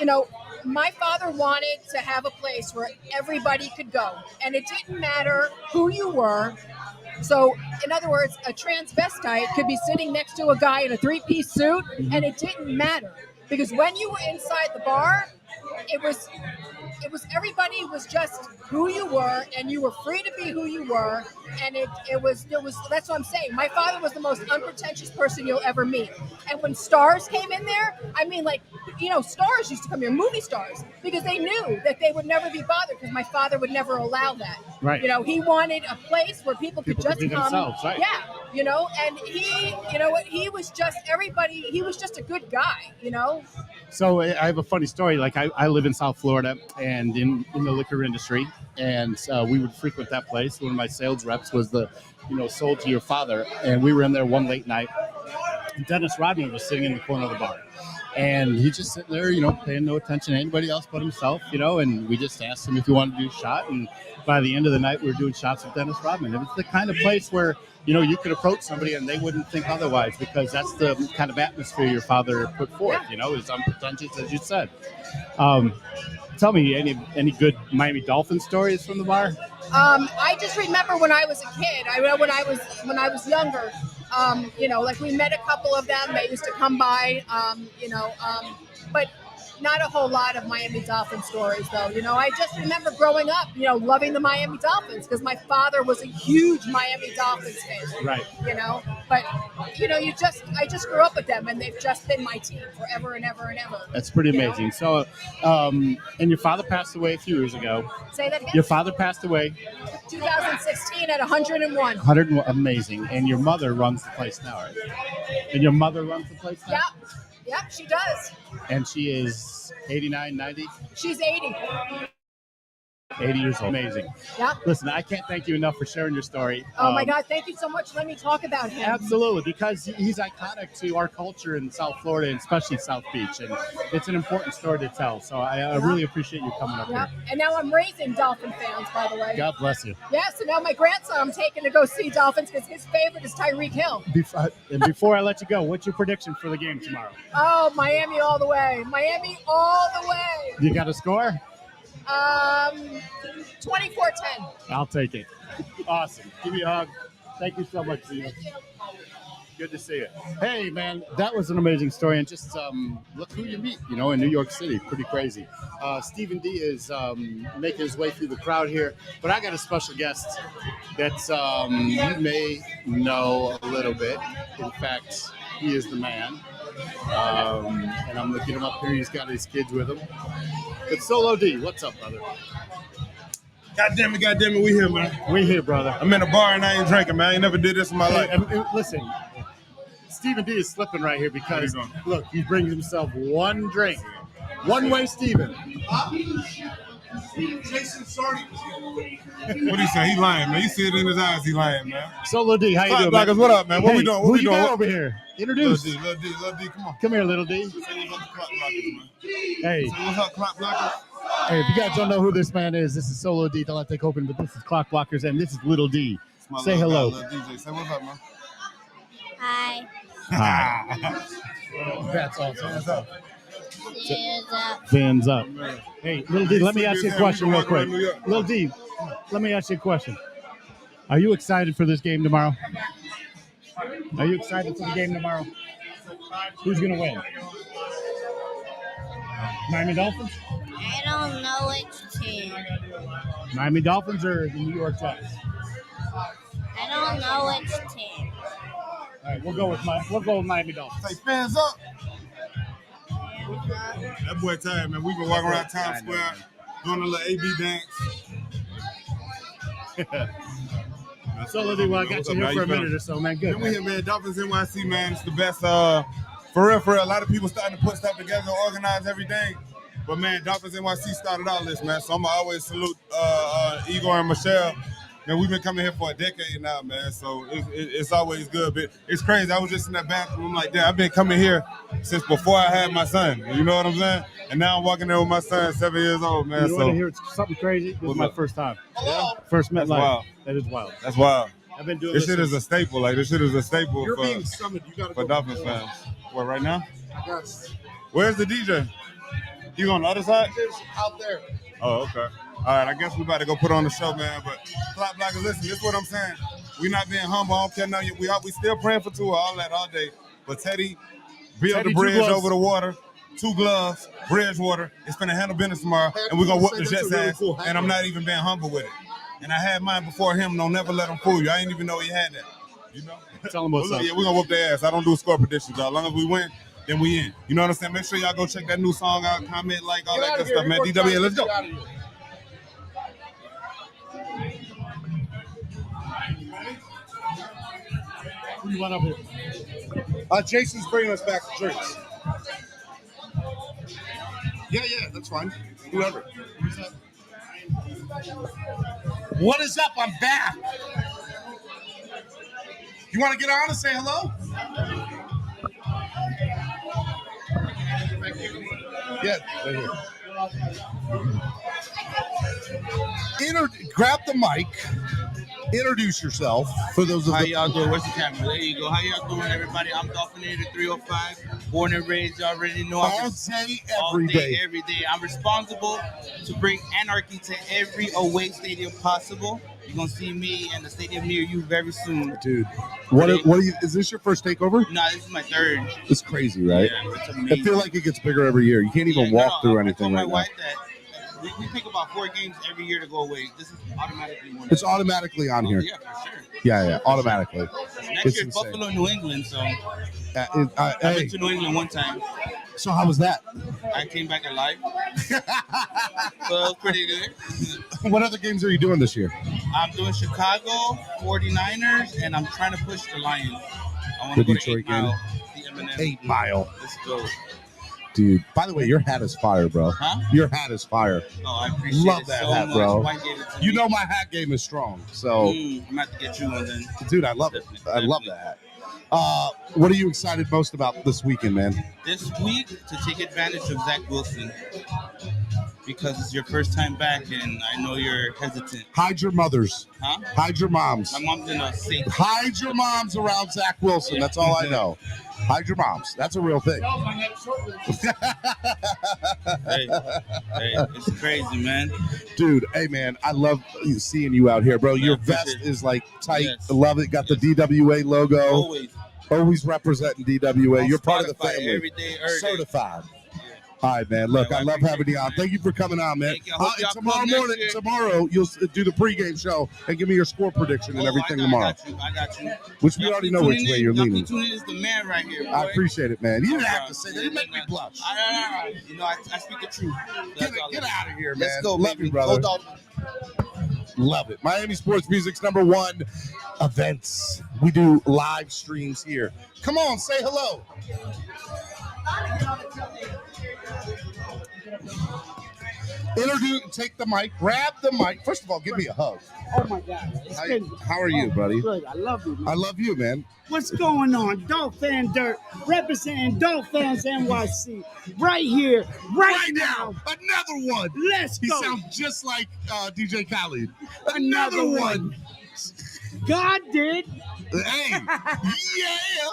S7: my father wanted to have a place where everybody could go, and it didn't matter who you were. So, in other words, a transvestite could be sitting next to a guy in a 3-piece suit, and it didn't matter because when you were inside the bar, it was everybody was just who you were, and you were free to be who you were, and there was that's what I'm saying. My father was the most unpretentious person you'll ever meet. And when stars came in there, stars used to come here, movie stars, because they knew that they would never be bothered because my father would never allow that.
S1: Right.
S7: He wanted a place where people could just
S1: be
S7: come.
S1: Themselves, right.
S7: Yeah. And he was just everybody. He was just a good guy.
S1: So I have a funny story. I live in South Florida and in the liquor industry, and we would frequent that place. One of my sales reps was sold to your father, and we were in there one late night. And Dennis Rodman was sitting in the corner of the bar, and he's just sitting there, paying no attention to anybody else but himself, and we just asked him if he wanted to do a shot, and by the end of the night, we were doing shots with Dennis Rodman. It was the kind of place where you could approach somebody and they wouldn't think otherwise, because that's the kind of atmosphere your father put forth. It's unpretentious, as you said. Tell me any good Miami Dolphins stories from the bar?
S7: I just remember when I was a kid. When I was younger. We met a couple of them. They used to come by. But not a whole lot of Miami Dolphins stories, though. I just remember growing up, loving the Miami Dolphins because my father was a huge Miami Dolphins fan.
S1: Right.
S7: But I just grew up with them, and they've just been my team forever and ever and ever.
S1: That's pretty amazing. So, and your father passed away a few years ago.
S7: Say that again.
S1: Your father passed away
S7: 2016 at 101.
S1: Amazing. And your mother runs the place now, right? And your mother runs the place now?
S7: Yep, she does.
S1: And she is 89, 90?
S7: She's 80.
S1: 80 years old. Amazing.
S7: Yeah.
S1: Listen, I can't thank you enough for sharing your story.
S7: Oh, my God. Thank you so much. Let me talk about him.
S1: Absolutely, because he's iconic to our culture in South Florida, and especially South Beach. And it's an important story to tell. So I really appreciate you coming up here.
S7: And now I'm raising Dolphin fans, by the way.
S1: God bless you.
S7: Yeah, so now my grandson I'm taking to go see Dolphins because his favorite is Tyreek Hill.
S1: Before I let you go, what's your prediction for the game tomorrow?
S7: Oh, Miami all the way. Miami all the way.
S1: You got a score?
S7: 24-10.
S1: I'll take it. Awesome. Give me a hug. Thank you so much, Steve. Good to see you. Hey, man, that was an amazing story. And just look who you meet, in New York City. Pretty crazy. Stephen D is making his way through the crowd here. But I got a special guest that you may know a little bit. In fact, he is the man. And I'm looking him up here. He's got his kids with him. It's Solo D. What's up, brother?
S8: God damn it, we here, man.
S1: We here, brother.
S8: I'm in a bar and I ain't drinking, man. I ain't never did this in my life.
S1: Listen, Stephen D is slipping right here because, look, he brings himself one drink. One-way Stephen.
S8: Jason Sardi. What he say? He lying, man. You see it in his eyes. He lying, man.
S1: Solo D, how you doing,
S8: man? What up, man? What we doing? What
S1: who
S8: we
S1: you
S8: doing?
S1: got over here? Introduce.
S8: Little D, come on.
S1: Come here, little D.
S8: Say what's up, CLOCKBLOCKERS, man.
S1: Hey.
S8: Say what's up, CLOCKBLOCKERS.
S1: Hey, if you guys don't know who this man is, this is Solo D. Don't let take open, but this is CLOCKBLOCKERS, and this is Little D. Say hello.
S8: Little DJ. Say what's up, man.
S9: Hi.
S1: Hi. That's awesome.
S8: What's up?
S1: Fans up. Hey, Little D, let me ask you a question real quick. Little D, let me ask you a question. Are you excited for this game tomorrow? Are you excited for the game tomorrow? Who's going to win? Miami Dolphins?
S9: I don't know which team.
S1: Miami Dolphins or the New York Jets?
S9: I don't know which team.
S1: All right, we'll go with Miami Dolphins.
S8: Say fans up. That boy tired, man. We've been walking around Times Square doing a little AB dance.
S1: So, Lily, well, I got you here for a minute or so, man. Good.
S8: Then we here, man. Dolphins NYC, man. It's the best. For real, a lot of people starting to put stuff together, organize everything. But, man, Dolphins NYC started all this, man. So I'm going to always salute Igor and Michelle. Man, we've been coming here for a decade now, man. So it's always good. But it's crazy. I was just in that bathroom like that. I've been coming here since before I had my son. You know what I'm saying? And now I'm walking there with my son, 7 years old, man.
S1: You want to hear something crazy? This is my first time.
S8: Yeah.
S1: First met live.
S8: Wild.
S1: That is wild.
S8: That's wild.
S1: I've been doing
S8: this shit is a staple. Like, this shit is a staple
S2: You're being summoned. You gotta
S8: for
S2: go.
S8: Dolphins fans. What, right now?
S2: Yes.
S8: Where's the DJ? You on the other side?
S2: Out there.
S8: Oh, okay. All right, I guess we about to go put on the show, man. But Blockers, listen, this is what I'm saying. We not being humble. I don't care nothing. We still praying for Tua, all that, all day. But Teddy built the bridge over the water. 2 gloves, Bridgewater. It's finna handle business tomorrow, and we're gonna whoop the Jets' ass. And I'm not even being humble with it. And I had mine before him. Don't never let him fool you. I didn't even know he had that. You know?
S1: Tell him what's up.
S8: Yeah, we're gonna whoop their ass. I don't do score predictions, y'all. As long as we win, then we in. You know what I'm saying? Make sure y'all go check that new song out, comment, like, all that good stuff, man. DW, let's go.
S1: Who you want up here?
S2: Jason's bringing us back to drinks. Yeah, that's fine. Whoever. What is up? I'm back. You want to get on and say hello? Yeah, right here. Grab the mic. Introduce yourself for those of
S10: How y'all doing? Where's the camera? There you go. How y'all doing, everybody? I'm Dolphinator 305. Born and raised, you already know.
S2: All day,
S10: every day. I'm responsible to bring anarchy to every away stadium possible. You're gonna see me in the stadium near you very soon,
S2: dude. What are you? Is this your first takeover?
S10: No, this is my third.
S2: It's crazy, right?
S10: Yeah, it's amazing.
S2: I feel like it gets bigger every year. You can't even walk through anything right now.
S10: My wife that we pick about 4 games every year to go away. This is automatically one.
S2: It's automatically on here.
S10: Yeah, for sure.
S2: Yeah, automatically.
S10: Next year, Buffalo, New England. So I've been to New England one time.
S2: So how was that?
S10: I came back alive. So it was pretty good.
S2: What other games are you doing this year?
S10: I'm doing Chicago, 49ers, and I'm trying to push the Lions. I want
S2: The
S10: to go
S2: Detroit
S10: to 8 Mile.
S2: game. 8 Mile.
S10: Let's go.
S2: Dude, by the way, your hat is fire, bro.
S10: Huh?
S2: Your hat is fire.
S10: Oh, I appreciate
S2: Love
S10: it
S2: that
S10: so
S2: hat,
S10: much.
S2: bro.
S10: Why gave it to
S2: You
S10: me?
S2: know my hat game is strong, so
S10: I'm about to get you one then.
S2: dude, I love it. I love that hat. What are you excited most about this weekend, man?
S10: This week, to take advantage of Zach Wilson, because it's your first time back, and I know you're hesitant.
S2: Hide your mothers.
S10: Huh?
S2: Hide your moms.
S10: My mom's in a safe.
S2: Hide your moms around Zach Wilson. That's all I know. Hide your moms. That's a real thing.
S10: Hey, it's crazy, man.
S2: Dude, hey, man, I love seeing you out here, bro. Your vest is like tight.
S10: Yes.
S2: I love it. Got the DWA logo.
S10: Always
S2: representing DWA. You're part of the
S10: Spotify
S2: family.
S10: every day, every day.
S2: Certified. All right, man. Look, I love having you on. Thank you for coming on, man.
S10: Thank you. I hope y'all
S2: Tomorrow
S10: come next
S2: morning,
S10: year.
S2: tomorrow, you'll do the pregame show and give me your score prediction and everything tomorrow.
S10: I got you.
S2: Which we already know which way you're leaning.
S10: Tunin is the man right here, boy.
S2: I appreciate it, man. You didn't
S10: No
S2: have
S10: problem.
S2: to say that. You make me blush.
S10: You know, I speak the truth.
S2: Get out of here, man.
S10: Let's go,
S2: Love
S10: baby.
S2: you, brother.
S10: Go Dolphins.
S2: Love it. Miami Sports Music's #1 events. We do live streams here. Come on, say hello. Take the mic, grab the mic. First of all, give me a hug.
S11: Oh my God.
S2: How are you, buddy?
S11: Good. I love you, man.
S2: I love you, man.
S11: What's going on? Dolphin Dirt, representing Dolphins NYC. Right here, right now.
S2: Another one.
S11: Let's
S2: He
S11: go.
S2: sounds just like DJ Khaled.
S11: Another one. God did,
S2: Hey, yeah.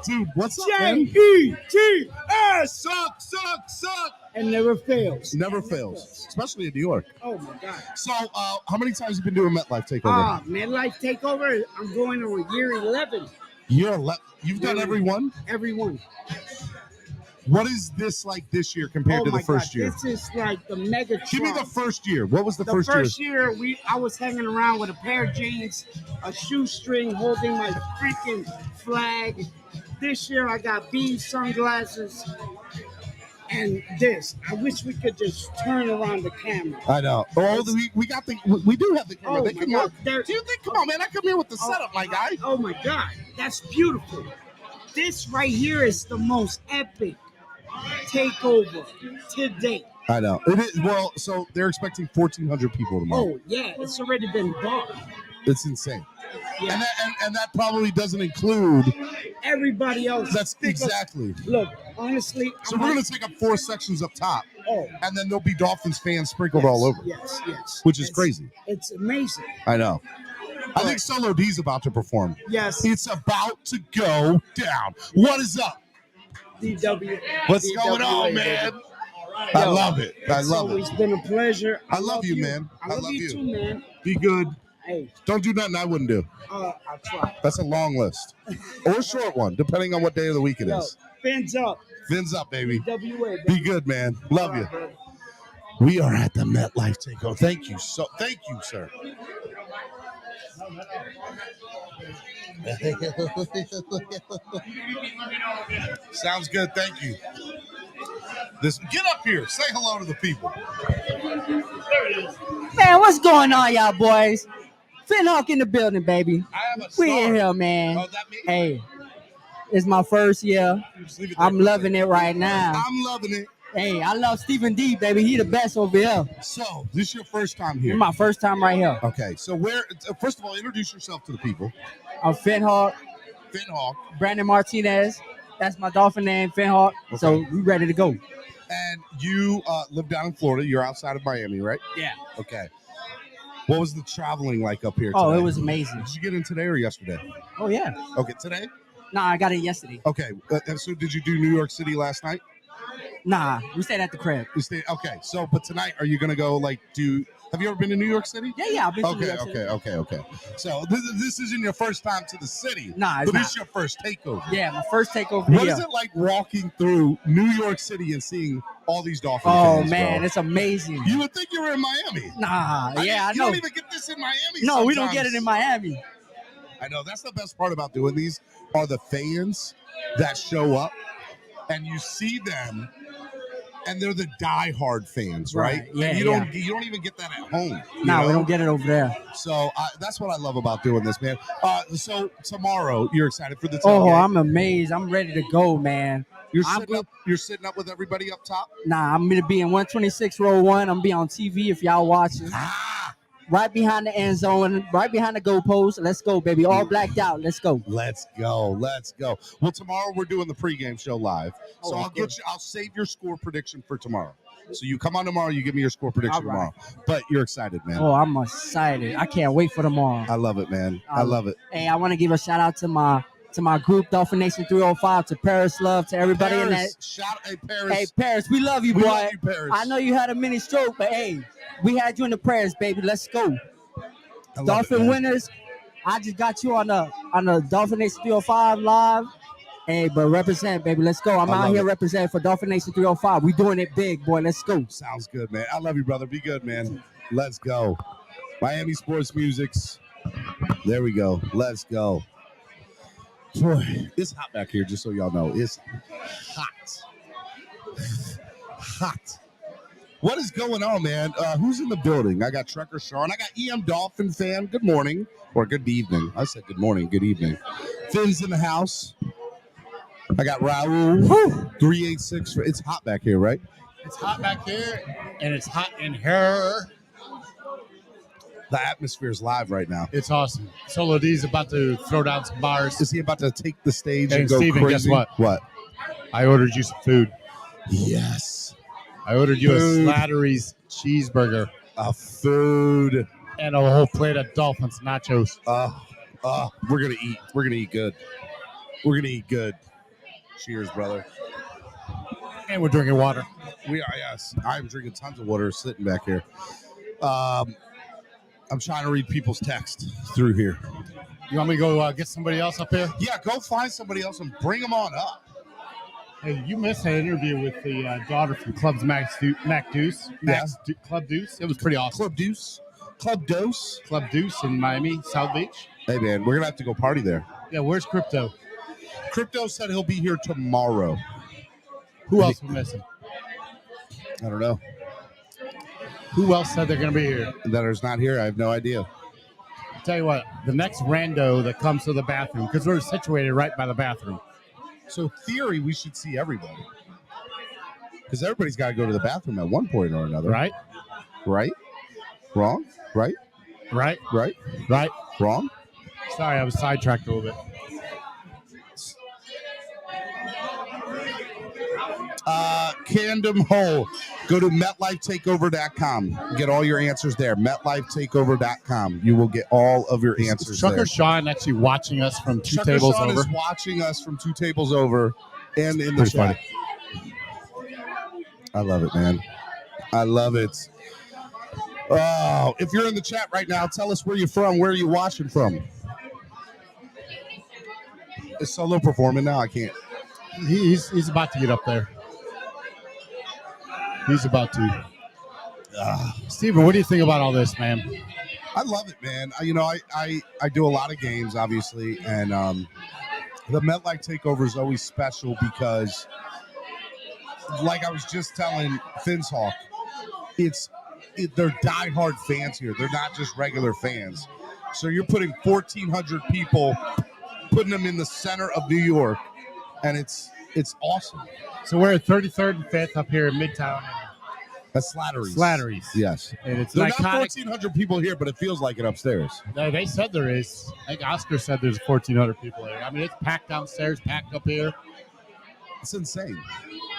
S2: Dude, what's up, man?
S11: J-E-T-S.
S2: Suck.
S11: And never fails.
S2: Never fails, especially in New York.
S11: Oh, my God.
S2: So, how many times have you been doing MetLife Takeover?
S11: MetLife Takeover, I'm going on year 11.
S2: You've done every one?
S11: Every one.
S2: What is this like this year compared to the first year?
S11: This is like the mega.
S2: Give me the first year. What was the first year?
S11: The first year, I was hanging around with a pair of jeans, a shoestring, holding my freaking flag. This year, I got beanie sunglasses and this. I wish we could just turn around the camera.
S2: I know. Oh, we got we do have the camera.
S11: Oh,
S2: they
S11: my
S2: come
S11: God.
S2: out. Do you think? Come on, man! I come here with the setup, my guy.
S11: Oh my God, that's beautiful. This right here is the most epic takeover to date.
S2: I know. It is. Well, so they're expecting 1,400 people tomorrow.
S11: Oh yeah, it's already been bought.
S2: It's insane.
S11: Yeah.
S2: And that probably doesn't include
S11: everybody else.
S2: That's exactly.
S11: Look, honestly.
S2: So we're going to take up 4 sections up top.
S11: Oh.
S2: And then there'll be Dolphins fans sprinkled all over.
S11: Yes.
S2: Which is crazy.
S11: It's amazing.
S2: I know. I think Solo D's about to perform.
S11: Yes.
S2: It's about to go down. What is up?
S11: DW.
S2: What's going on, man? I love it. I love it.
S11: It's always been a pleasure.
S2: I love you, man.
S11: I love you too, man.
S2: Be good.
S11: Hey.
S2: Don't do nothing I wouldn't do.
S11: I'll try.
S2: That's a long list. Or a short one, depending on what day of the week it is.
S11: Fins up.
S2: Fins up, baby.
S11: WA, baby.
S2: Be good, man. Love you.
S11: Bro.
S2: We are at the MetLife Takeover. Thank you, sir. Sounds good. Thank you. Get up here. Say hello to the people.
S12: Man, what's going on, y'all boys? Finhawk in the building, baby. We in here, man.
S2: Oh, that me?
S12: Hey, it's my first year. I'm loving it right now.
S2: I'm loving it.
S12: Hey, I love Stephen D, baby. He the best over here.
S2: So, this is your first time here?
S12: It's my first time right here.
S2: Okay, so first of all, introduce yourself to the people.
S12: I'm Finhawk. Brandon Martinez. That's my Dolphin name, Finhawk. Okay. So, we ready to go.
S2: And you live down in Florida. You're outside of Miami, right?
S12: Yeah.
S2: Okay. What was the traveling like up here today?
S12: Oh, it was amazing.
S2: Did you get in today or yesterday?
S12: Oh, yeah.
S2: Okay, today?
S12: Nah, I got it yesterday.
S2: Okay, so did you do New York City last night?
S12: Nah, we stayed at the crib.
S2: Okay, so but tonight, are you going to go have you ever been to New York City?
S12: Yeah, I've been to New York City.
S2: Okay. So this isn't your first time to the city.
S12: Nah,
S2: but it's your first takeover.
S12: Yeah, my first takeover.
S2: What is it like walking through New York City and seeing all these Dolphins fans?
S12: Oh, man,
S2: bro?
S12: it's amazing.
S2: You would think you were in Miami.
S12: Nah, I know.
S2: You don't even get this in Miami.
S12: No,
S2: sometimes.
S12: we don't get it in Miami.
S2: I know. That's the best part about doing these are the fans that show up and you see them and they're the diehard fans, right?
S12: Yeah,
S2: and you don't even get that at home.
S12: No, we don't get it over there.
S2: So that's what I love about doing this, man. So tomorrow, you're excited for the tailgate?
S12: Oh, I'm amazed. I'm ready to go, man.
S2: You're sitting up with everybody up top?
S12: Nah, I'm gonna be in 126 row 1. I'm gonna be on TV if y'all watching. Right behind the end zone, right behind the goalpost. Let's go, baby. All blacked out. Let's go.
S2: Let's go. Well, tomorrow we're doing the pregame show live. So I'll save your score prediction for tomorrow. So you come on tomorrow, you give me your score prediction tomorrow. But you're excited, man.
S12: Oh, I'm excited. I can't wait for tomorrow.
S2: I love it, man. I love it.
S12: Hey, I want to give a shout out to my group, Dolphin Nation 305, to Paris Love, to everybody in that.
S2: Paris.
S12: Hey, Paris, we love you, boy.
S2: We love you, Paris.
S12: I know you had a mini stroke, but hey, we had you in the prayers, baby. Let's go. Dolphin winners. I just got you on the Dolphin Nation 305 live. Hey, but represent, baby. Let's go. I'm out here representing for Dolphin Nation 305. We doing it big, boy. Let's go.
S2: Sounds good, man. I love you, brother. Be good, man. Let's go. Miami Sports Musics. There we go. Let's go. Boy, it's hot back here, just so y'all know. It's hot. Hot. What is going on, man? Who's in the building? I got Trekker Sean. I got EM Dolphin fan. Good morning. Or good evening. I said good morning, good evening. Finn's in the house. I got Raul. 386. It's hot back here, right?
S1: It's hot back here, and it's hot in here.
S2: The atmosphere is live right now.
S1: It's awesome. Solo D's about to throw down some bars.
S2: Is he about to take the stage
S1: and
S2: go
S1: Steven,
S2: crazy?
S1: guess what?
S2: What?
S1: I ordered you some food.
S2: Yes.
S1: I ordered you a Slattery's cheeseburger.
S2: A food.
S1: And a whole plate of Dolphins nachos.
S2: We're gonna eat. We're gonna eat good. We're gonna eat good. Cheers, brother.
S1: And we're drinking water.
S2: We are, yes. I'm drinking tons of water sitting back here. I'm trying to read people's text through here.
S1: You want me to go get somebody else up here?
S2: Yeah, go find somebody else and bring them on up.
S1: Hey, you missed an interview with the daughter from Club Deuce. Club Deuce. It was pretty awesome.
S2: Club Deuce? Club Deuce?
S1: Club Deuce in Miami, South Beach.
S2: Hey, man, we're going to have to go party there.
S1: Yeah, where's Crypto?
S2: Crypto said he'll be here tomorrow.
S1: Who else was missing?
S2: I don't know.
S1: Who else said they're going to be here?
S2: That is not here. I have no idea.
S1: I'll tell you what, the next rando that comes to the bathroom, because we're situated right by the bathroom.
S2: So, theory, we should see everybody. Because everybody's got to go to the bathroom at one point or another.
S1: Right?
S2: Right? Wrong? Right?
S1: Right?
S2: Right?
S1: Right?
S2: Wrong?
S1: Sorry, I was sidetracked a little bit.
S2: Candom Hole. Go to MetLifeTakeover.com. Get all your answers there. MetLifeTakeover.com. You will get all of your answers
S1: Chuck
S2: there.
S1: or Sean actually watching us from two
S2: Chuck
S1: tables
S2: Sean
S1: over?
S2: is watching us from 2 tables over and in the
S1: Pretty
S2: chat.
S1: funny.
S2: I love it, man. I love it. Oh, if you're in the chat right now, tell us where you're from. Where are you watching from? Is Solo performing now? I can't.
S1: He's about to get up there. He's about to. Steven, what do you think about all this, man?
S2: I love it, man. I do a lot of games, obviously, and the MetLife Takeover is always special because, like I was just telling Finshawk, they're diehard fans here. They're not just regular fans. So you're putting 1,400 people, putting them in the center of New York, and it's awesome.
S1: So we're at 33rd and 5th up here in Midtown.
S2: That's Slattery's.
S1: Slattery's.
S2: Yes.
S1: And it's
S2: They're
S1: an
S2: not
S1: iconic.
S2: 1,400 people here, but it feels like it upstairs.
S1: No, they said there is. I think Oscar said there's 1,400 people here. I mean, it's packed downstairs, packed up here.
S2: It's insane.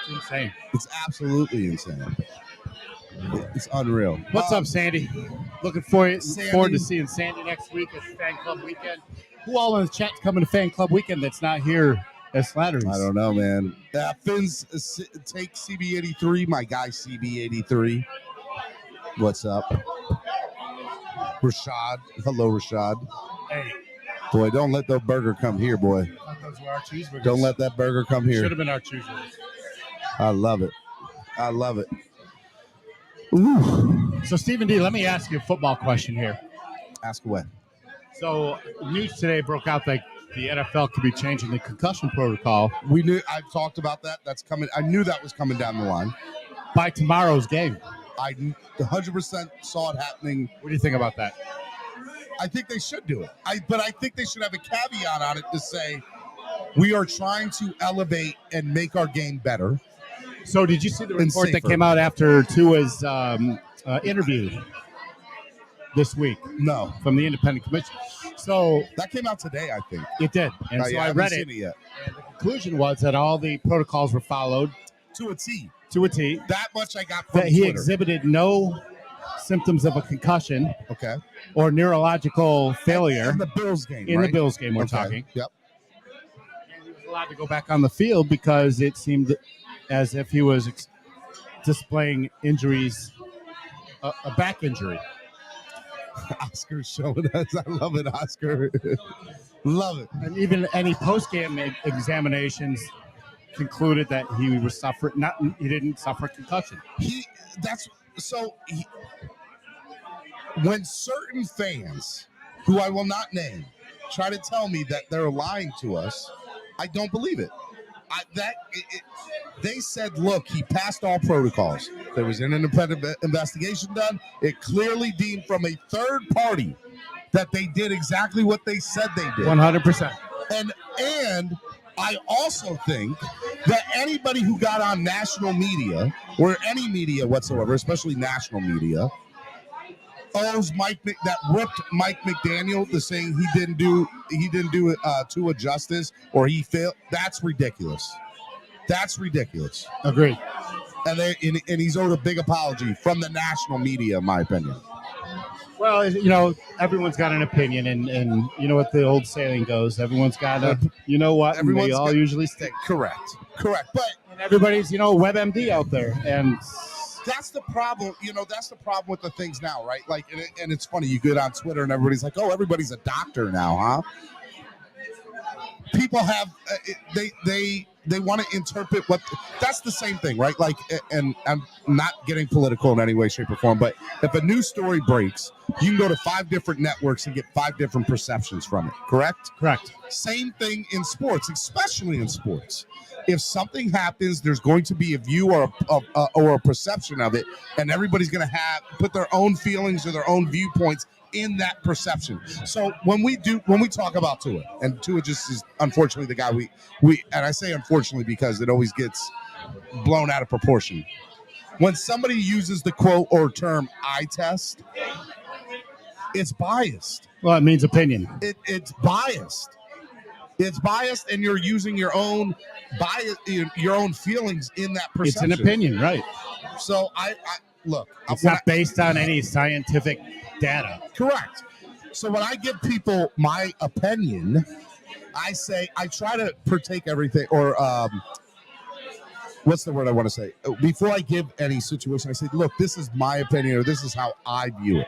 S1: It's insane.
S2: It's absolutely insane. It's unreal.
S1: What's up, Sandy? Looking forward
S2: Sandy.
S1: to seeing Sandy next week at Fan Club Weekend. Who all in the chat's coming to Fan Club Weekend that's not here at Slattery's?
S2: I don't know, man. Finn's take CB83, my guy CB83. What's up? Rashad. Hello, Rashad.
S1: Hey.
S2: Boy, don't let the burger come here, boy.
S1: Those were our cheeseburgers.
S2: Don't let that burger come here.
S1: Should have been our cheeseburgers.
S2: I love it. I love it. Ooh.
S1: So, Stephen D., let me ask you a football question here.
S2: Ask away.
S1: So, news today broke out that the NFL could be changing the concussion protocol.
S2: We knew. I talked about that. That's coming. I knew that was coming down the line.
S1: By tomorrow's game.
S2: I 100% saw it happening.
S1: What do you think about that?
S2: I think they should do it. But I think they should have a caveat on it to say we are trying to elevate and make our game better.
S1: So did you see the report that
S2: safer.
S1: came out after Tua's interview this week?
S2: No.
S1: From the independent commission. So
S2: that came out today, I think.
S1: It did. And so I read it.
S2: Yet.
S1: And the conclusion was that all the protocols were followed.
S2: To a T.
S1: To a T.
S2: That much I got from
S1: That he
S2: Twitter.
S1: exhibited no symptoms of a concussion.
S2: Okay.
S1: Or neurological failure.
S2: In the Bills game,
S1: In
S2: right?
S1: the Bills game, we're
S2: Okay.
S1: talking.
S2: Yep.
S1: And he was allowed to go back on the field because it seemed as if he was displaying injuries, a back injury.
S2: Oscar's showing us. I love it, Oscar. Love it.
S1: And even any post-game examinations concluded that he was he didn't suffer concussion.
S2: When certain fans, who I will not name, try to tell me that they're lying to us, I don't believe it. They said, look, he passed all protocols. There was an independent investigation done. It clearly deemed from a third party that they did exactly what they said they did.
S1: 100%.
S2: And I also think that anybody who got on national media or any media whatsoever, especially national media, owes that ripped Mike McDaniel the saying he didn't do it Tua justice or he failed. That's ridiculous. That's ridiculous.
S1: Agreed.
S2: And he's owed a big apology from the national media, in my opinion.
S1: Well, you know, everyone's got an opinion, and you know what the old saying goes. Everyone's got a, you know what, and they all usually stick.
S2: Correct. But
S1: everybody's, you know, WebMD out there, and
S2: that's the problem. You know, that's the problem with the things now, right? Like, and it's funny. You get on Twitter, and everybody's like, "Oh, everybody's a doctor now, huh?" People have they want to interpret what that's the same thing, right? Like, and I'm not getting political in any way, shape, or form, but if a news story breaks, you can go to 5 different networks and get 5 different perceptions from it. Correct?
S1: Correct.
S2: Same thing in sports, especially in sports. If something happens, there's going to be a view or a perception of it, and everybody's going to put their own feelings or their own viewpoints in that perception. So when we talk about Tua, and Tua just is unfortunately the guy we and I say unfortunately because it always gets blown out of proportion. When somebody uses the quote or term eye test, it's biased.
S1: Well, it means opinion.
S2: It's biased. It's biased, and you're using your own bias, your own feelings in that perception.
S1: It's an opinion, right?
S2: So I look.
S1: It's not based on any scientific data.
S2: Correct. So when I give people my opinion, I try to partake everything, or what's the word I want to say? Before I give any situation, I say, look, this is my opinion, or this is how I view it.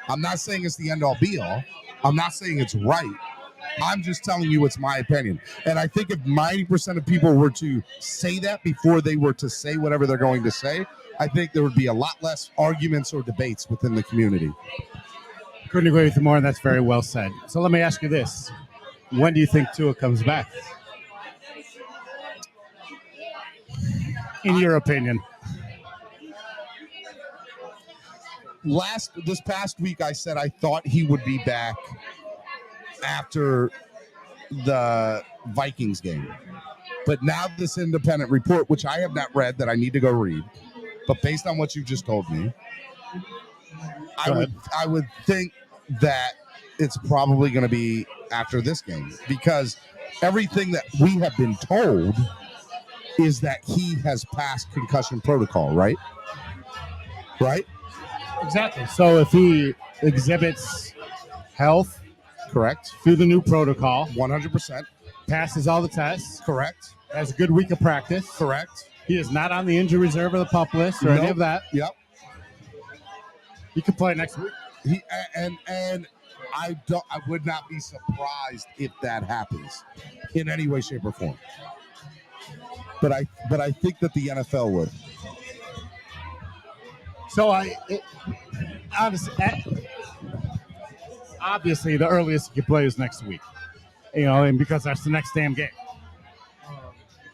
S2: I'm not saying it's the end all be all. I'm not saying it's right. I'm just telling you it's my opinion. And I think if 90% of people were to say that before they were to say whatever they're going to say, I think there would be a lot less arguments or debates within the community.
S1: Couldn't agree with you more, and that's very well said. So let me ask you this. When do you think Tua comes back? In your opinion.
S2: This past week, I said I thought he would be back after the Vikings game. But now this independent report, which I have not read, that I need to go read, but based on what you just told me, I would think that it's probably going to be after this game, because everything that we have been told is that he has passed concussion protocol, right? Right?
S1: Exactly. So if he exhibits health,
S2: correct,
S1: through the new protocol,
S2: 100%,
S1: passes all the tests,
S2: correct,
S1: has a good week of practice,
S2: correct.
S1: He is not on the injury reserve or the PUP list or any of that.
S2: Yep.
S1: He could play next week.
S2: And I would not be surprised if that happens in any way, shape, or form. But I think that the NFL would.
S1: So obviously the earliest he could play is next week. You know, and because that's the next damn game.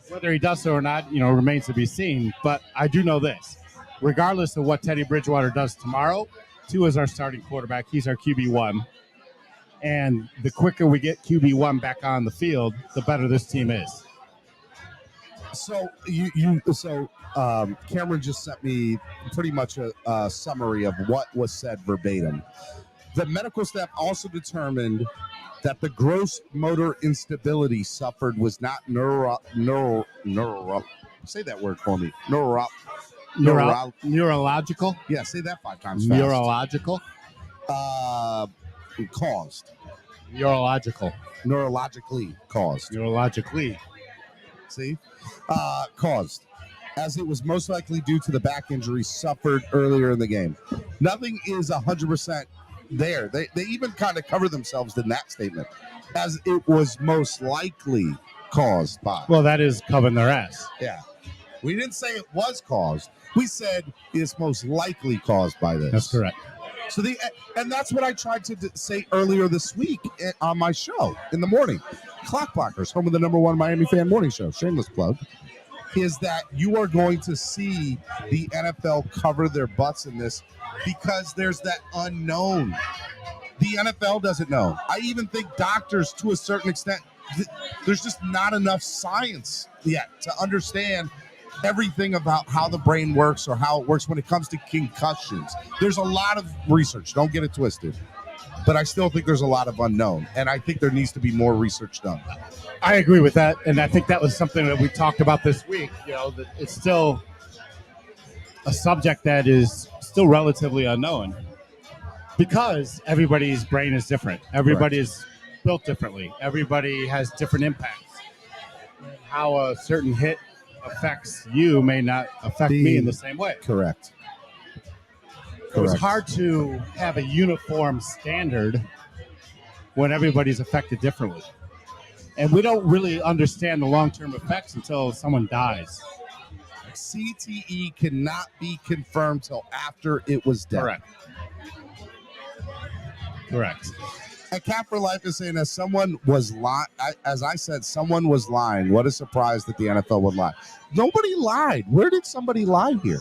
S1: Whether he does so or not, you know, remains to be seen. But I do know this. Regardless of what Teddy Bridgewater does tomorrow, Tua is our starting quarterback. He's our QB1. And the quicker we get QB1 back on the field, the better this team is.
S2: So Cameron just sent me pretty much a summary of what was said verbatim. The medical staff also determined that the gross motor instability suffered was not say that word for me.
S1: Neurological?
S2: Yeah, say that 5 times fast.
S1: Neurological?
S2: Caused.
S1: Neurological.
S2: Neurologically caused.
S1: Neurologically.
S2: See? Caused. As it was most likely due to the back injury suffered earlier in the game. Nothing is 100% there. They even kind of cover themselves in that statement. As it was most likely caused by.
S1: Well, that is covering their ass.
S2: Yeah. We didn't say it was caused. We said it's most likely caused by this.
S1: That's correct.
S2: So and that's what I tried to say earlier this week on my show in the morning. CLOCKBLOCKERS, home of the #1 Miami fan morning show, shameless plug, is that you are going to see the NFL cover their butts in this because there's that unknown. The NFL doesn't know. I even think doctors, to a certain extent, there's just not enough science yet to understand everything about how the brain works or how it works when it comes to concussions. There's a lot of research. Don't get it twisted. But I still think there's a lot of unknown. And I think there needs to be more research done.
S1: I agree with that. And I think that was something that we talked about this week. You know, that it's still a subject that is still relatively unknown. because everybody's brain is different. Everybody is built differently. Everybody has different impacts. How a certain hit affects you may not affect me in the same way.
S2: Correct.
S1: It was hard to have a uniform standard when everybody's affected differently. And we don't really understand the long-term effects until someone dies.
S2: CTE cannot be confirmed till after it was dead.
S1: Correct.
S2: And Cap for Life is saying, as someone was lying, as I said, someone was lying. What a surprise that the NFL would lie. Nobody lied. Where did somebody lie here?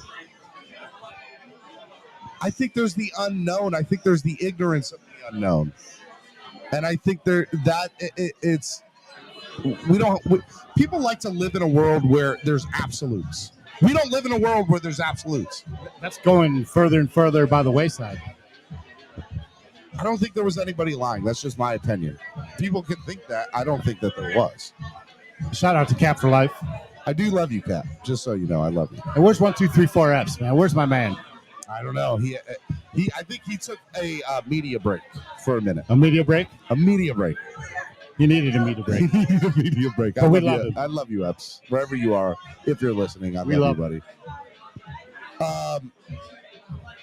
S2: I think there's the unknown. I think there's the ignorance of the unknown. And I think people like to live in a world where there's absolutes. We don't live in a world where there's absolutes.
S1: That's going further and further by the wayside.
S2: I don't think there was anybody lying. That's just my opinion. People can think that. I don't think that there was.
S1: Shout out to Cap for Life.
S2: I do love you, Cap. Just so you know, I love you.
S1: And where's 1, 2, 3, 4 F's, man? Where's my man?
S2: I don't know. I think he took a media break for a minute.
S1: A media break?
S2: A media break.
S1: He needed a media break.
S2: He needed a media break.
S1: But we love him.
S2: I love you, Epps. Wherever you are, if you're listening, I love you, buddy.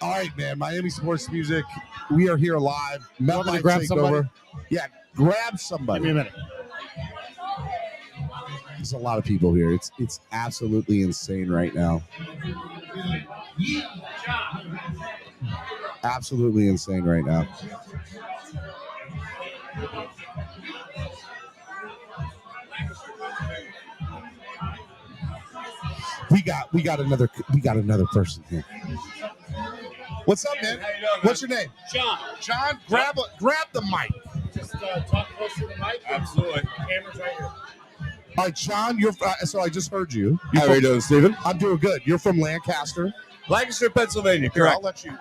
S2: All right, man. Miami Sports Music. We are here live.
S1: Want me to grab somebody?
S2: Yeah, grab somebody.
S1: Give me a minute.
S2: There's a lot of people here. It's absolutely insane right now. Absolutely insane right now. We got another person here. What's up, man?
S13: How you doing,
S2: What's your name?
S13: John.
S2: John, grab the mic.
S13: Just talk close to the mic. Absolutely. Camera's right here.
S2: All right, John, so I just heard you.
S13: How are you doing, Steven?
S2: I'm doing good. You're from Lancaster?
S13: Lancaster, Pennsylvania,
S2: Here,
S13: correct.
S2: I'll let you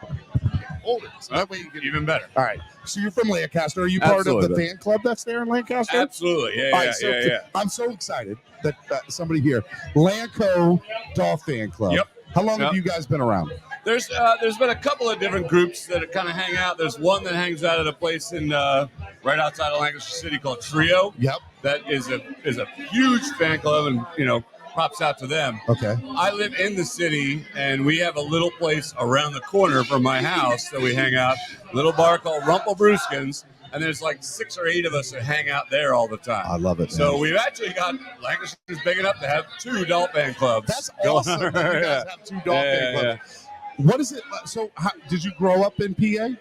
S2: hold it. So that way you can
S13: Even better.
S2: All right. So you're from Lancaster. Are you part of the
S13: Absolutely.
S2: fan club that's there in Lancaster?
S13: Absolutely. Yeah,
S2: All
S13: yeah,
S2: right, so
S13: yeah.
S2: I'm so excited that somebody here, Lanco Dolph Fan Club.
S13: Yep.
S2: How long have
S13: Yep.
S2: you guys been around?
S13: There's been a couple of different groups that kind of hang out. There's one that hangs out at a place in right outside of Lancaster City called Trio.
S2: Yep.
S13: That is a huge fan club, and props out to them.
S2: Okay.
S13: I live in the city, and we have a little place around the corner from my house that we hang out. Little bar called Rumpelbrewskins, and there's like 6 or 8 of us that hang out there all the time.
S2: I love it.
S13: So
S2: man.
S13: we've actually got Lancaster's big enough to have 2 Dolphin clubs.
S2: That's
S13: going
S2: awesome.
S13: on.
S2: That you guys have 2 Dolph Fan Clubs. What is it? So did you grow up in PA?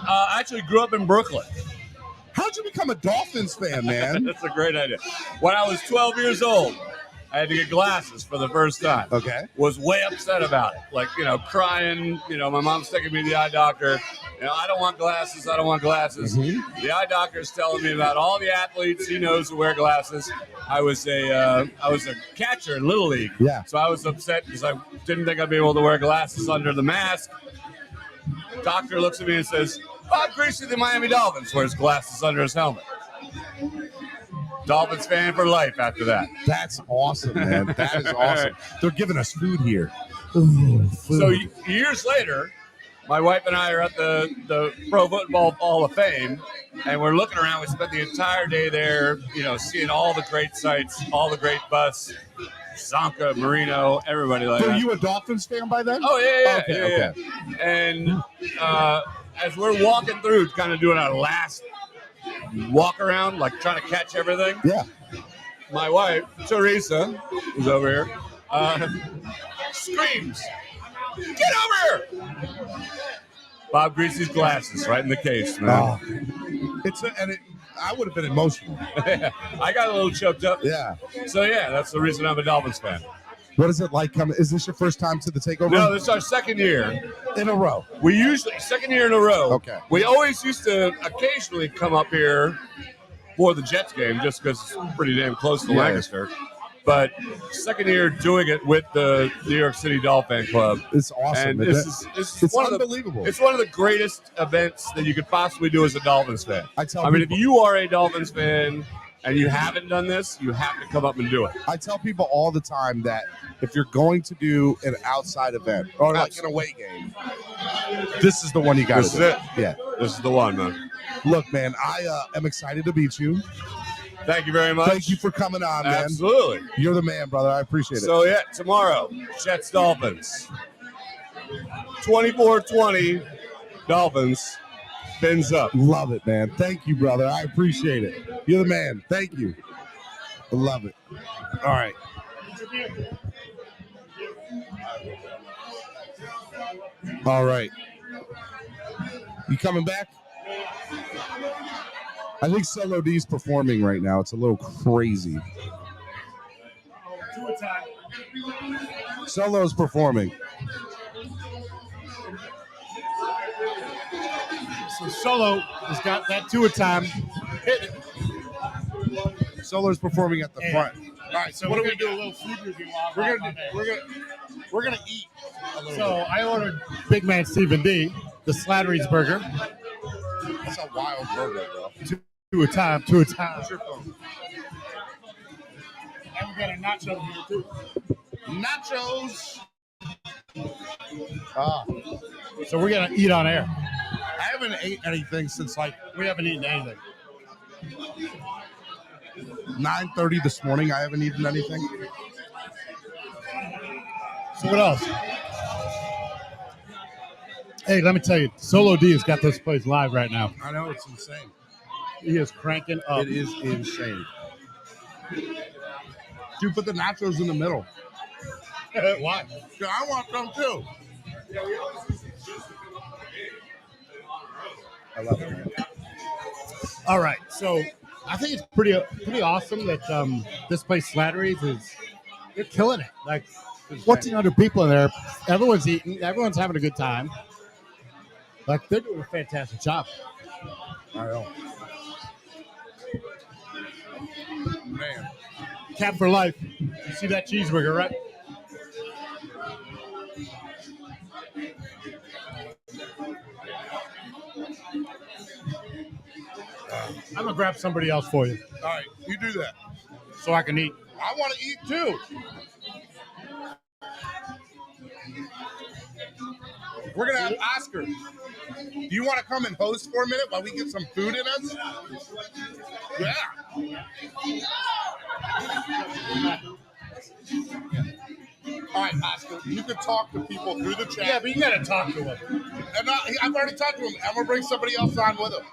S13: I actually grew up in Brooklyn.
S2: How'd you become a Dolphins fan, man?
S13: That's a great idea. When I was 12 years old, I had to get glasses for the first time.
S2: Okay.
S13: Was way upset about it. Like, crying. My mom's taking me to the eye doctor. I don't want glasses. I don't want glasses.
S2: Mm-hmm.
S13: The eye doctor's telling me about all the athletes he knows who wear glasses. I was a catcher in Little League.
S2: Yeah.
S13: So I was upset because I didn't think I'd be able to wear glasses under the mask. Doctor looks at me and says, Bob Greasy, the Miami Dolphins, wears glasses under his helmet. Dolphins fan for life after that.
S2: That's awesome, man. That is awesome. They're giving us food here. Ooh, food.
S13: So years later, my wife and I are at the Pro Football Hall of Fame, and we're looking around. We spent the entire day there, seeing all the great sights, all the great busts, Zonka, Marino, everybody like
S2: Were
S13: that.
S2: you a Dolphins fan by then?
S13: Oh, yeah.
S2: Okay.
S13: And as we're walking through, kind of doing our last walk around, like trying to catch everything.
S2: Yeah.
S13: My wife, Teresa, who's over here, screams, "Get over here!" Bob Greasy's glasses right in the case, man.
S2: Oh. I would have been emotional.
S13: I got a little choked up.
S2: Yeah.
S13: So, that's the reason I'm a Dolphins fan.
S2: What is it like coming? Is this your first time to the Takeover?
S13: No, this is our second year.
S2: In a row.
S13: We usually, second year in a row.
S2: Okay.
S13: We always used to occasionally come up here for the Jets game just because it's pretty damn close to Lancaster. But second year doing it with the New York City Dolphin Club.
S2: It's awesome.
S13: And this is
S2: unbelievable.
S13: It's one of the greatest events that you could possibly do as a Dolphins fan.
S2: I
S13: mean, if you are a Dolphins fan, and you haven't done this, you have to come up and do it.
S2: I tell people all the time that if you're going to do an outside event or like an away game, this is the one you got to do.
S13: This is it.
S2: Yeah.
S13: This is the one, man.
S2: Look, man, I am excited to meet you.
S13: Thank you very much.
S2: Thank you for coming on, man.
S13: Absolutely.
S2: You're the man, brother. I appreciate it.
S13: So, yeah, tomorrow, Jets Dolphins. 24-20 Dolphins. Fins up.
S2: Love it, man. Thank you, brother. I appreciate it. You're the man. Thank you. I love it. All right. All right. You coming back? I think Solo D's performing right now. It's a little crazy. Solo's performing.
S1: So Solo has got that 2 a time. Hit it.
S2: Solo's performing at the front.
S1: All right, so what are we do? A little food review.
S2: We're gonna eat a little
S1: So
S2: bit.
S1: I ordered Big Man Stephen D, the Slattery's burger.
S2: That's a wild burger, bro.
S1: 2 a time. 2 a time.
S2: What's your phone?
S1: And we got a nacho here too.
S2: Nachos.
S1: So we're gonna eat on air.
S2: I haven't ate anything since
S1: We haven't eaten anything.
S2: 9:30 this morning. I haven't eaten anything.
S1: So what else? Hey, let me tell you, Solo D has got this place live right now.
S2: I know, it's insane.
S1: He is cranking up.
S2: It is insane. Dude, put the nachos in the middle.
S1: Why?
S2: Yeah, I want them too. I love it, man.
S1: All right, so I think it's pretty awesome that this place Slattery's they're killing it. Like 1,400 people in there. Everyone's eating. Everyone's having a good time. Like they're doing a fantastic job.
S2: I know. Man.
S1: Cap for life. You see that cheeseburger, right? I'm gonna grab somebody else for you,
S2: All right, you do that.
S1: so I can eat.
S2: I want to eat too. We're gonna have Oscar. Do you want to come and host for a minute while we get some food in us? Yeah. All right, Oscar, you can talk to people through the chat.
S1: Yeah, but you gotta talk to them.
S2: And I've already talked to him. I'm gonna bring somebody else on with him.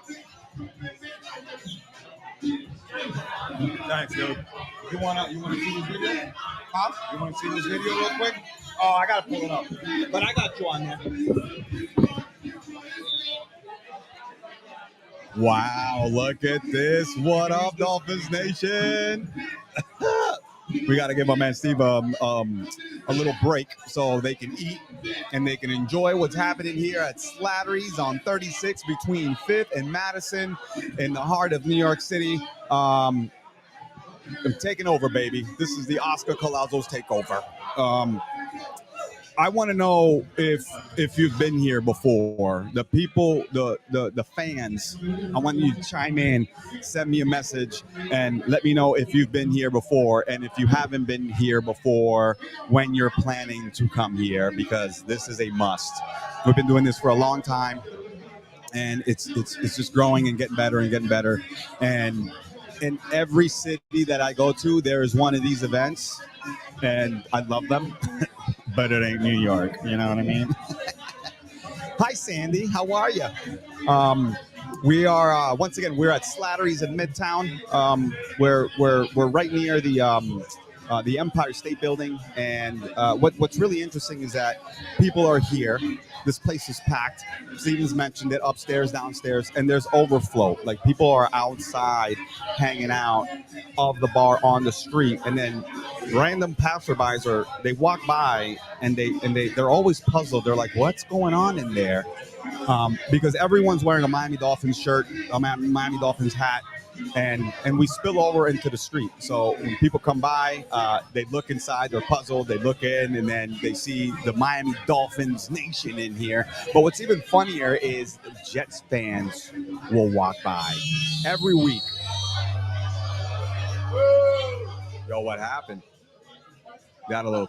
S5: Thanks, dude. You wanna see this video?
S2: Huh?
S5: You wanna see this video real quick? Oh, I gotta pull it up. But I got you on there. Wow, look at this. What up, Dolphins Nation? We got to give my man Steve a little break so they can eat and they can enjoy what's happening here at Slattery's on 36 between 5th and Madison in the heart of New York City. I'm taking over, baby. This is the Oscar Collazo's Takeover. I want to know if you've been here before. The people, the fans, I want you to chime in, send me a message, and let me know if you've been here before, and if you haven't been here before, when you're planning to come here, because this is a must. We've been doing this for a long time, and it's just growing and getting better and getting better. And in every city that I go to, there is one of these events, and I love them. But it ain't New York, you know what I mean? Hi, Sandy. How are you? We are once again. We're at Slattery's in Midtown. We're right near the Empire State Building, and what's really interesting is that people are here. This place is packed. Steven's mentioned it, upstairs, downstairs, and there's overflow. Like people are outside hanging out of the bar on the street, and then random passerbys they walk by and they're always puzzled. They're like, what's going on in there? Because everyone's wearing a Miami Dolphins shirt, a Miami Dolphins hat, and we spill over into the street. So when people come by, they look inside, they're puzzled, they look in, and then they see the Miami Dolphins Nation in here. But what's even funnier is Jets fans will walk by every week. know what happened. Got a little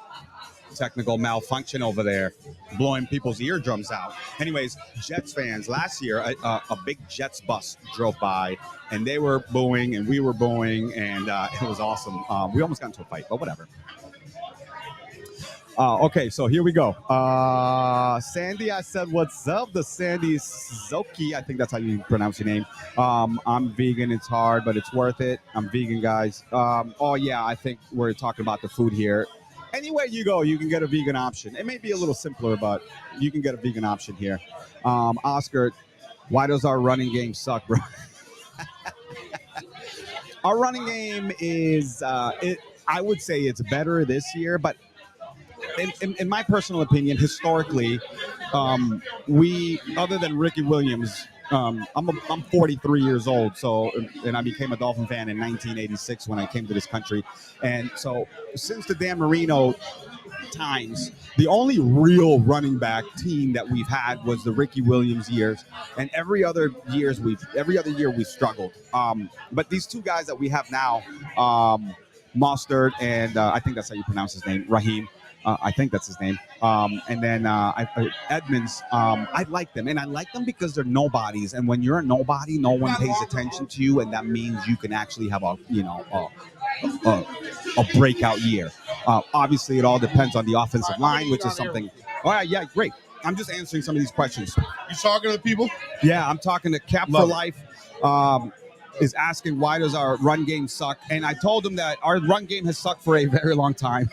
S5: technical malfunction over there, blowing people's eardrums out. Anyways, Jets fans, last year, a big Jets bus drove by, and they were booing, and we were booing, and it was awesome. We almost got into a fight, but whatever. Okay, so here we go. Sandy, I said, what's up? The Sandy Zoki, I think that's how you pronounce your name. I'm vegan. It's hard, but it's worth it. I'm vegan, guys. Oh, yeah, I think we're talking about the food here. Anywhere you go, you can get a vegan option. It may be a little simpler, but you can get a vegan option here. Oscar, why does our running game suck, bro? Our running game is, I would say it's better this year, but in my personal opinion, historically, we, other than Ricky Williams, I'm 43 years old, and I became a Dolphin fan in 1986 when I came to this country. And so since the Dan Marino times, the only real running back team that we've had was the Ricky Williams years, and every other year we've struggled. But these two guys that we have now, Mostert and I think that's how you pronounce his name, Raheem. I think that's his name. And then Edmonds, I like them. And I like them because they're nobodies. And when you're a nobody, no one pays attention to you. And that means you can actually have a breakout year. Obviously, it all depends on the offensive line, which is something. All right, yeah, great. I'm just answering some of these questions.
S2: You talking to the people?
S5: Yeah, I'm talking to Cap for Life. Is asking why does our run game suck, and I told him that our run game has sucked for a very long time.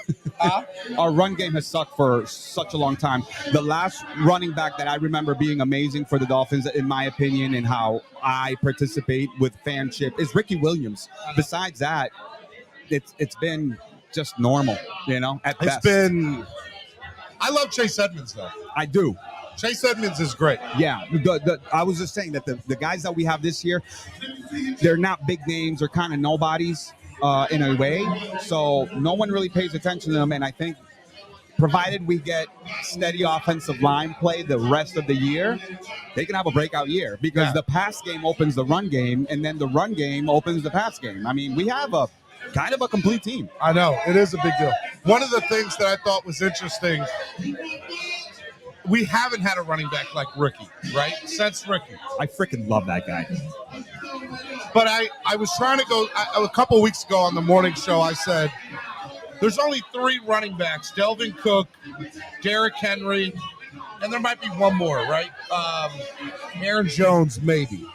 S5: Our run game has sucked for such a long time. The last running back that I remember being amazing for the Dolphins, in my opinion, and how I participate with fanship, is Ricky Williams. Besides that, it's been just normal, at best.
S2: I love Chase Edmonds, though.
S5: I do.
S2: Chase Edmonds is great.
S5: Yeah, I was just saying that the guys that we have this year, they're not big names. They're kind of nobodies in a way. So no one really pays attention to them. And I think provided we get steady offensive line play the rest of the year, they can have a breakout year because the pass game opens the run game, and then the run game opens the pass game. I mean, we have a kind of a complete team.
S2: I know. It is a big deal. One of the things that I thought was interesting, we haven't had a running back like Ricky, right? Since Ricky.
S5: I freaking love that guy.
S2: But I was trying to go, a couple weeks ago on the morning show, I said, there's only 3 running backs, Delvin Cook, Derrick Henry, and there might be one more, right? Aaron Jones, maybe.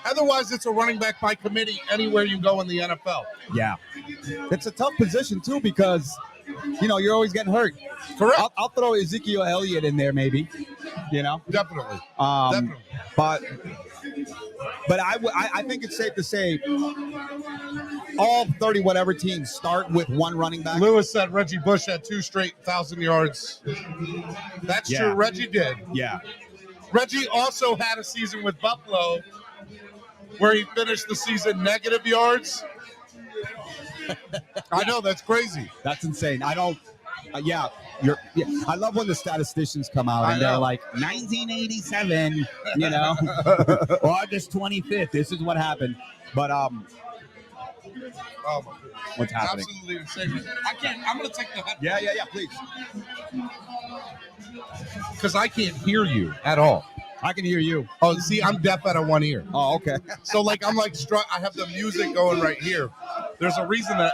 S2: Otherwise, it's a running back by committee anywhere you go in the NFL.
S5: Yeah. It's a tough position, too, because you're always getting hurt.
S2: Correct.
S5: I'll throw Ezekiel Elliott in there, maybe.
S2: Definitely.
S5: But I think it's safe to say all 30 whatever teams start with one running back.
S2: Lewis said Reggie Bush had 2 straight 1,000 yards. That's true. Reggie did.
S5: Yeah.
S2: Reggie also had a season with Buffalo where he finished the season negative yards. I know, that's crazy.
S5: That's insane. I don't. I love when the statisticians come out and they're like 1987, August 25th. This is what happened. But what's happening?
S2: Absolutely insane. I'm going to take the headphones.
S5: Yeah, please.
S2: Because I can't hear you at all.
S5: I can hear you.
S2: Oh, see, I'm deaf out of one ear.
S5: Oh, okay.
S2: So, I have the music going right here. There's a reason that,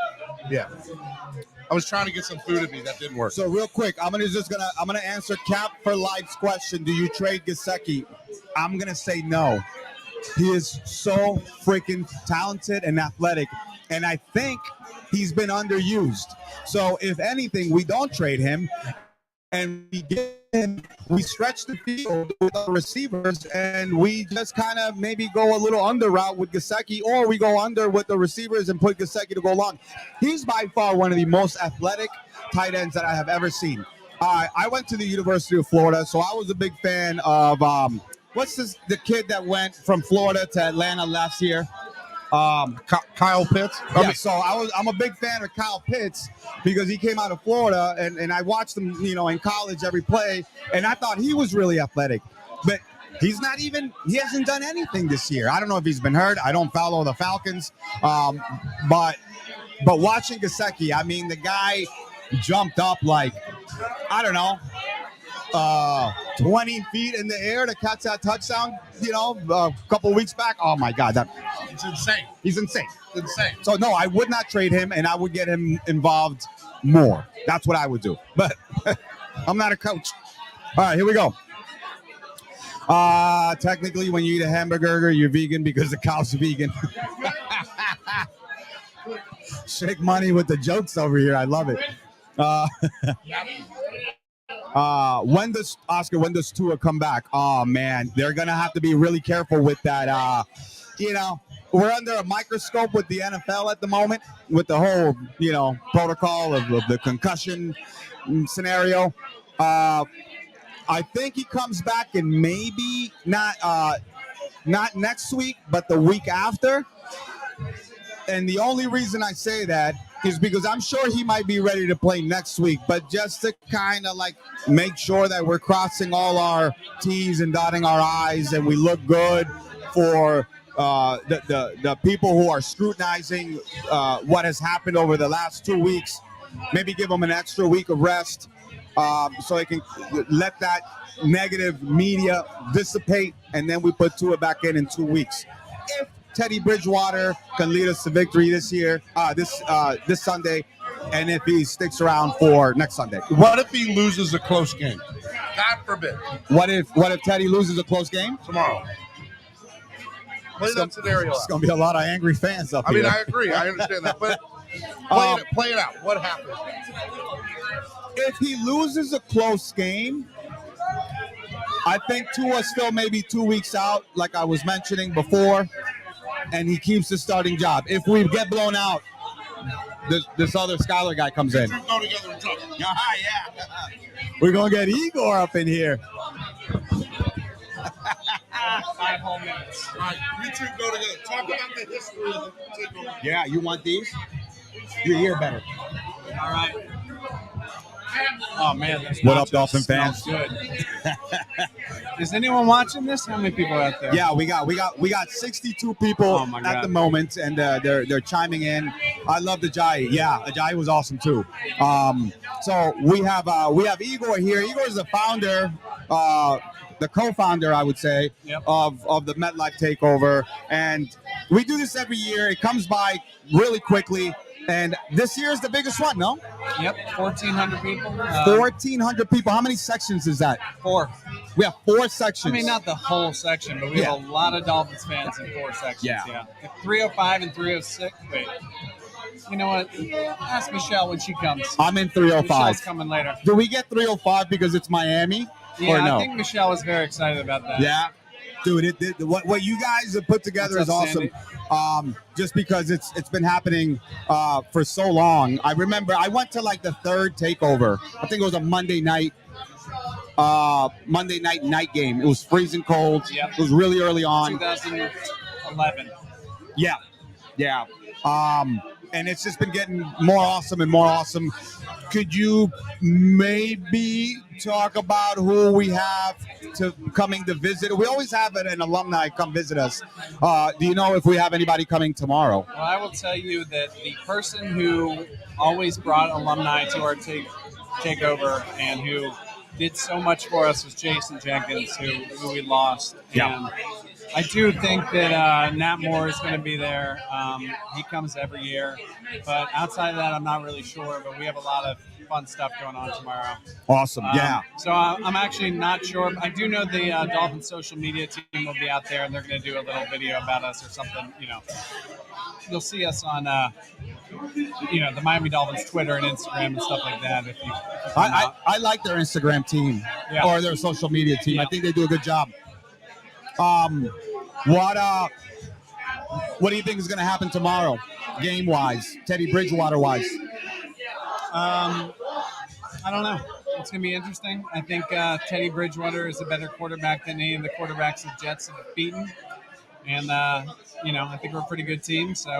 S2: I was trying to get some food in me. That didn't work.
S5: So real quick, I'm gonna answer Cap for Life's question. Do you trade Gesicki? I'm gonna say no. He is so freaking talented and athletic, and I think he's been underused. So if anything, we don't trade him, and we stretch the field with our receivers, and we just kind of maybe go a little under route with Gesicki, or we go under with the receivers and put Gesicki to go long. He's by far one of the most athletic tight ends that I have ever seen. I went to the University of Florida, so I was a big fan of the kid that went from Florida to Atlanta last year?
S2: Kyle Pitts.
S5: So I'm a big fan of Kyle Pitts because he came out of Florida, and I watched him, in college every play, and I thought he was really athletic. But he hasn't done anything this year. I don't know if he's been hurt. I don't follow the Falcons. But But watching Gesicki, I mean, the guy jumped up like, I don't know, 20 feet in the air to catch that touchdown, a couple weeks back. Oh, my God.
S2: It's insane.
S5: He's insane.
S2: It's insane.
S5: So, no, I would not trade him, and I would get him involved more. That's what I would do. But I'm not a coach. All right, here we go. Technically, when you eat a hamburger, you're vegan because the cow's vegan. Shake money with the jokes over here. I love it. When does Tua come back? Oh, man, they're going to have to be really careful with that. We're under a microscope with the NFL at the moment with the whole, protocol of the concussion scenario. I think he comes back and maybe not next week, but the week after. And the only reason I say that is because I'm sure he might be ready to play next week, but just to kind of like make sure that we're crossing all our T's and dotting our I's and we look good for the people who are scrutinizing what has happened over the last 2 weeks. Maybe give them an extra week of rest so they can let that negative media dissipate, and then we put Tua back in 2 weeks. If Teddy Bridgewater can lead us to victory this Sunday, and if he sticks around for next Sunday.
S2: What if he loses a close game? God forbid.
S5: What if Teddy loses a close game?
S2: Tomorrow. Play that scenario out.
S5: It's going to be a lot of angry fans up here.
S2: I mean, I agree. I understand that. But play it out. What happened?
S5: If he loses a close game, I think Tua's still maybe 2 weeks out, like I was mentioning before, and he keeps the starting job. If we get blown out, this other Skyler guy comes in.
S2: Go together and talk.
S5: Yeah. We're going to get Igor up in here.
S6: 5 whole minutes.
S2: All right, you two go together. Talk about the history of the takeover.
S5: Yeah, you want these? You hear better.
S6: All right. Oh man,
S5: What up, Dolphin fans?
S6: Good. Is anyone watching this? How many people are out there?
S5: Yeah, we got 62 people at the moment, and they're chiming in. I love the Ajayi. Yeah, Ajayi was awesome too. So we have Igor here. Igor is the founder, the co-founder, I would say, of the MetLife Takeover, and we do this every year. It comes by really quickly. And this year is the biggest one, no?
S6: Yep, 1,400 people.
S5: 1,400 people. How many sections is that?
S6: 4.
S5: We have 4 sections.
S6: I mean, not the whole section, but we have a lot of Dolphins fans in 4 sections.
S5: Yeah.
S6: 305 and 306. Wait. You know what? Ask Michelle when she comes.
S5: I'm in 305.
S6: Michelle's coming later.
S5: Do we get 305 because it's Miami?
S6: Yeah,
S5: or no?
S6: I think Michelle was very excited about that.
S5: Yeah. Dude, what you guys have put together is awesome. Just because it's been happening for so long. I remember I went to like the 3rd takeover. I think it was a Monday night night game. It was freezing cold.
S6: Yep.
S5: It was really early on.
S6: 2011.
S5: Yeah. And it's just been getting more awesome and more awesome. Could you maybe talk about who we have coming to visit? We always have an alumni come visit us. Do you know if we have anybody coming tomorrow?
S6: Well, I will tell you that the person who always brought alumni to our takeover and who did so much for us was Jason Jenkins, who we lost.
S5: Yeah.
S6: And I do think that Nat Moore is going to be there. He comes every year. But outside of that, I'm not really sure. But we have a lot of fun stuff going on tomorrow.
S5: Awesome. Yeah.
S6: So I'm actually not sure. I do know the Dolphins social media team will be out there, and they're going to do a little video about us or something. You'll see us on, the Miami Dolphins Twitter and Instagram and stuff like that. If you
S5: I like their Instagram team or their social media team. I think they do a good job. What do you think is going to happen tomorrow, game-wise, Teddy Bridgewater-wise?
S6: I don't know. It's going to be interesting. I think Teddy Bridgewater is a better quarterback than any of the quarterbacks the Jets have beaten. And, I think we're a pretty good team. So,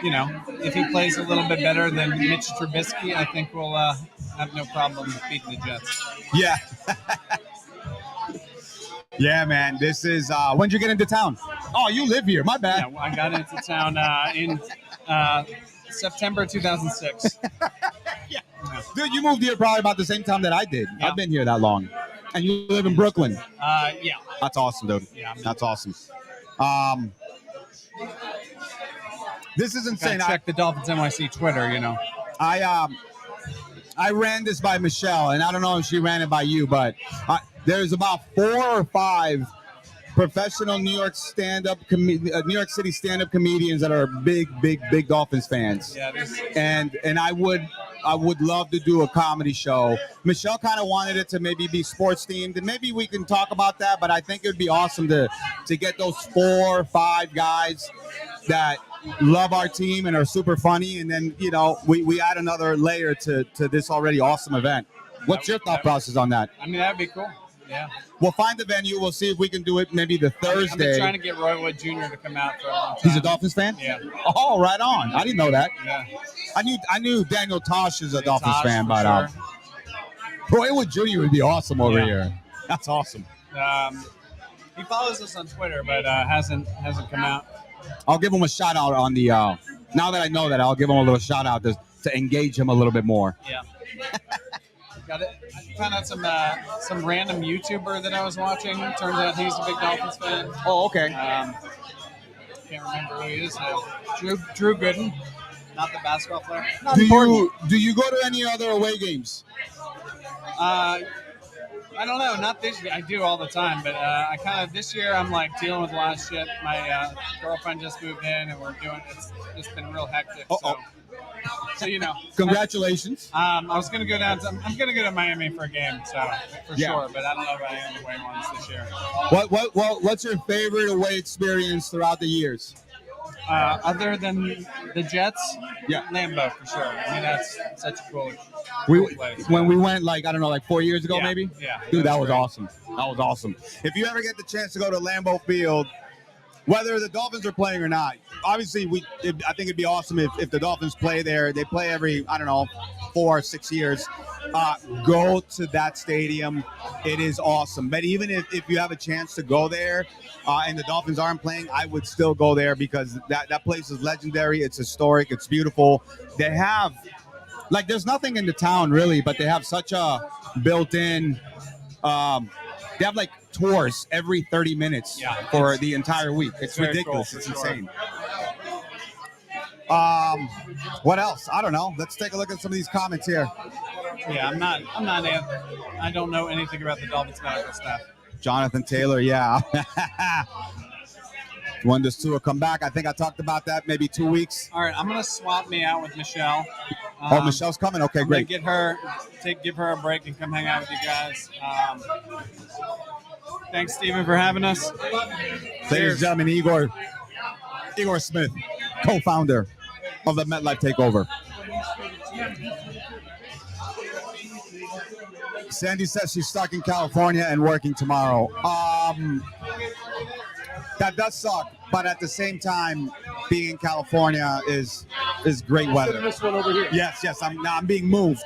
S6: if he plays a little bit better than Mitch Trubisky, I think we'll have no problem beating the Jets.
S5: Yeah. Yeah, man. This is when'd you get into town? Oh, you live here. My bad.
S6: Yeah, I got into town in
S14: September 2006.
S5: Dude, you moved here probably about the same time that I did.
S14: Yeah.
S5: I've been here that long. And you live in Brooklyn.
S14: Yeah.
S5: That's awesome, dude.
S14: Yeah.
S5: That's awesome. This is insane.
S14: Check the Dolphins NYC Twitter, you know.
S5: I ran this by Michelle, and I don't know if she ran it by you, but there's about 4 or 5 professional New York New York City stand-up comedians that are big Dolphins fans.
S14: Yeah,
S5: and I would love to do a comedy show. Michelle kind of wanted it to maybe be sports themed, and maybe we can talk about that. But I think it would be awesome to get those 4 or 5 guys that love our team and are super funny, and then we add another layer to this already awesome event. What's your thought process on that?
S14: I mean, that'd be cool. Yeah.
S5: We'll find the venue. We'll see if we can do it maybe the Thursday.
S14: I've been trying to get Roy Wood Jr. to come out for a long time.
S5: He's a Dolphins fan?
S14: Yeah.
S5: Oh, right on. I didn't know that.
S14: Yeah.
S5: I knew Daniel Tosh is a Dolphins
S14: Tosh,
S5: fan,
S14: for
S5: but
S14: sure.
S5: Roy Wood Jr. would be awesome over here. That's awesome.
S14: He follows us on Twitter, but hasn't come out.
S5: I'll give him a shout out on the. Now that I know that, I'll give him a little shout out to engage him a little bit more.
S14: Yeah. Got it. I found out some random YouTuber that I was watching. Turns out he's a big Dolphins fan.
S5: Oh, okay.
S14: Can't remember who he is now. Drew Gooden, not the basketball player. Not
S5: Do
S14: important.
S5: you go to any other away games?
S14: I don't know. Not this year. I do all the time, but I kind of this year I'm like dealing with a lot of shit. My girlfriend just moved in, and we're doing. It's just been real hectic. So you know.
S5: Congratulations.
S14: I was gonna go down. I'm gonna go to Miami for a game, so for
S5: Yeah.
S14: sure. But I don't know about any away ones this year.
S5: What's your favorite away experience throughout the years?
S14: Other than the Jets,
S5: yeah,
S14: Lambeau for sure. I mean, that's such a cool place.
S5: When we went, like, I don't know, like 4 years ago,
S14: Yeah,
S5: maybe?
S14: yeah.
S5: Dude, that was
S14: great.
S5: awesome. That was awesome. If you ever get the chance to go to Lambeau Field, whether the Dolphins are playing or not, obviously, I think it'd be awesome if the Dolphins play there. They play every, I don't know, 4 or 6 years. Go to that stadium. It is awesome. But even if you have a chance to go there and the Dolphins aren't playing, I would still go there because that place is legendary. It's historic. It's beautiful. They have, like, there's nothing in the town really, but they have such a built-in, they have like tours every 30 minutes for the entire week. It's
S14: very
S5: ridiculous.
S14: cool,
S5: It's
S14: for sure.
S5: insane. What else? I don't know. Let's take a look at some of these comments here.
S14: Yeah, I don't know anything about the Dolphins medical staff.
S5: Jonathan Taylor, yeah. When does Tua come back? I think I talked about that maybe 2 weeks.
S14: All right, I'm gonna swap me out with Michelle.
S5: Michelle's coming? Okay,
S14: I'm gonna
S5: great.
S14: give her a break and come hang out with you guys. Thanks, Steven, for having us.
S5: Ladies and gentlemen, Igor Smith, co-founder of the MetLife Takeover. Sandy says she's stuck in California and working tomorrow. That does suck, but at the same time, being in California is great weather.
S15: This one over here.
S5: Yes, I'm being moved.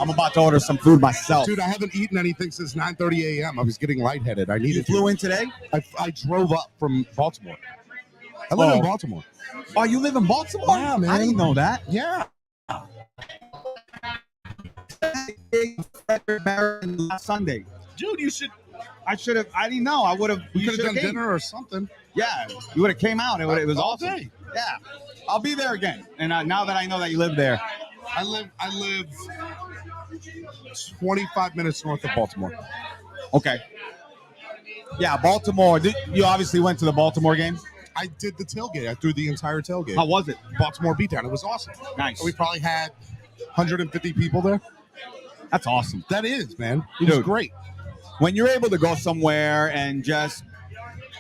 S5: I'm about to order some food myself.
S2: Dude, I haven't eaten anything since 9:30 a.m. I was getting lightheaded. I needed.
S5: You flew in today?
S2: I drove up from Baltimore. I live in Baltimore.
S5: Oh, you live in Baltimore?
S2: Yeah, man.
S5: I didn't know that.
S2: Yeah.
S5: Last Sunday.
S2: Dude, you should.
S5: I should have. I didn't know. I would have.
S2: We could have done dinner or something.
S5: Yeah, you would have came out. It was
S2: All
S5: awesome.
S2: day.
S5: Yeah, I'll be there again. And now that I know that you live there,
S2: I live 25 minutes north of Baltimore.
S5: Okay. Yeah, Baltimore. You obviously went to the Baltimore game.
S2: I did the tailgate. I threw the entire tailgate.
S5: How was it?
S2: Baltimore beatdown. It was awesome.
S5: Nice.
S2: We probably had 150 people there.
S5: That's awesome.
S2: That is, man. It was great.
S5: When you're able to go somewhere and just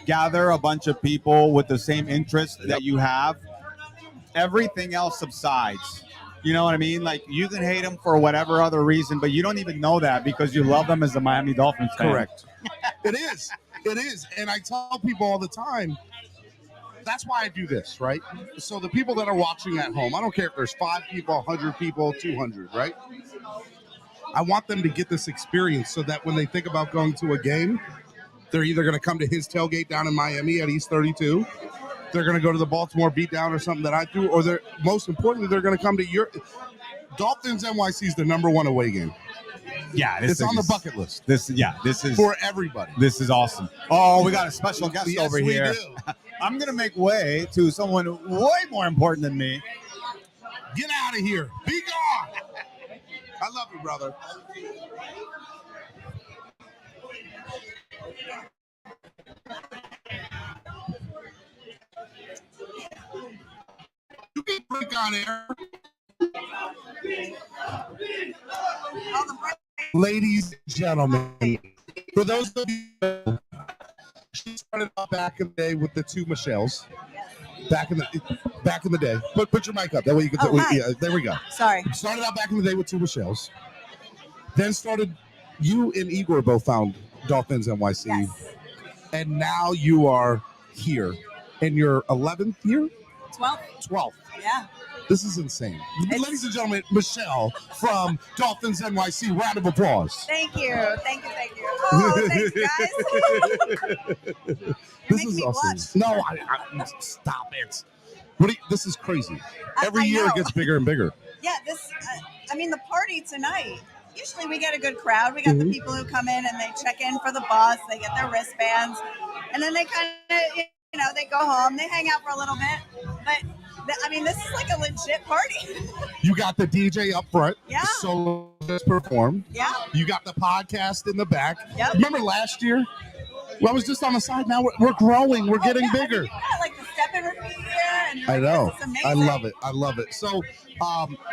S5: gather a bunch of people with the same interest that you have, everything else subsides. You know what I mean? Like, you can hate them for whatever other reason, but you don't even know that because you love them as a Miami Dolphins fan.
S2: Correct. It is. It is. And I tell people all the time, that's why I do this, right? So the people that are watching at home, I don't care if there's 5 people, 100 people, 200, right? I want them to get this experience so that when they think about going to a game, they're either going to come to his tailgate down in Miami at East 32, they're going to go to the Baltimore beatdown or something that I do, or they're most importantly, they're going to come to your Dolphins NYC is the #1 away game.
S5: Yeah,
S2: it's on the bucket list.
S5: This is
S2: for everybody.
S5: This is awesome. Oh, we got a special guest
S2: Yes,
S5: over
S2: we
S5: here.
S2: do.
S5: I'm gonna make way to someone way more important than me.
S2: Get out of here. Be gone. I love you, brother. You can drink on air. Ladies and gentlemen, for those of you, she started out back in the day with the 2 Michelles. Back in the day. Put your mic up. That way you can. There we go.
S15: Sorry.
S2: Started out back in the day with 2 Michelles. Then started. You and Igor both found Dolphins NYC,
S15: Yes.
S2: and now you are here in your 11th year.
S15: 12th.
S2: Yeah. This is insane. Ladies and gentlemen, Michelle from Dolphins NYC. Round of applause.
S15: Thank you. Thank you. Oh, thanks, guys.
S2: This is awesome. No, I stop it. This is crazy. Every year it gets bigger and bigger.
S15: Yeah, the party tonight. Usually we get a good crowd. We got the people who come in and they check in for the bus. They get their wristbands. And then they kind of, they go home. They hang out for a little bit. But this is like a legit party.
S2: You got the DJ up front.
S15: Yeah.
S2: The soloist performed.
S15: Yeah.
S2: You got the podcast in the back.
S15: Yep.
S2: Remember last year? Well, I was just on the side. Now we're growing. We're getting bigger.
S15: Yeah, like the step and repeat here. And
S2: I know.
S15: This is amazing.
S2: I love it. So,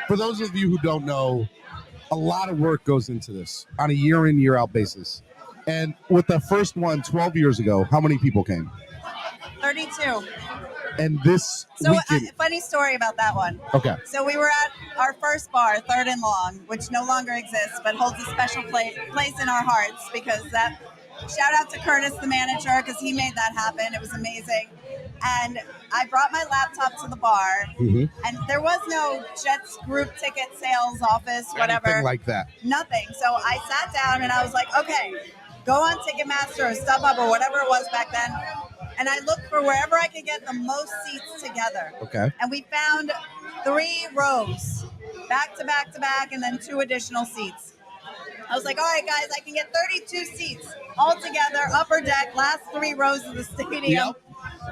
S2: for those of you who don't know, a lot of work goes into this on a year in, year out basis. And with the first one 12 years ago, how many people came?
S15: 32.
S2: And this
S15: So
S2: weekend,
S15: funny story about that one.
S2: Okay.
S15: So we were at our first bar, Third and Long, which no longer exists, but holds a special place in our hearts because shout out to Curtis, the manager, because he made that happen. It was amazing. And I brought my laptop to the bar, and there was no Jets group ticket sales office, whatever.
S2: anything like that.
S15: Nothing. So I sat down and I was like, okay, go on Ticketmaster or StubHub or whatever it was back then. And I looked for wherever I could get the most seats together.
S2: Okay.
S15: And we found 3 rows, back to back to back, and then 2 additional seats. I was like, all right, guys, I can get 32 seats all together, upper deck, last 3 rows of the stadium.
S2: Yep.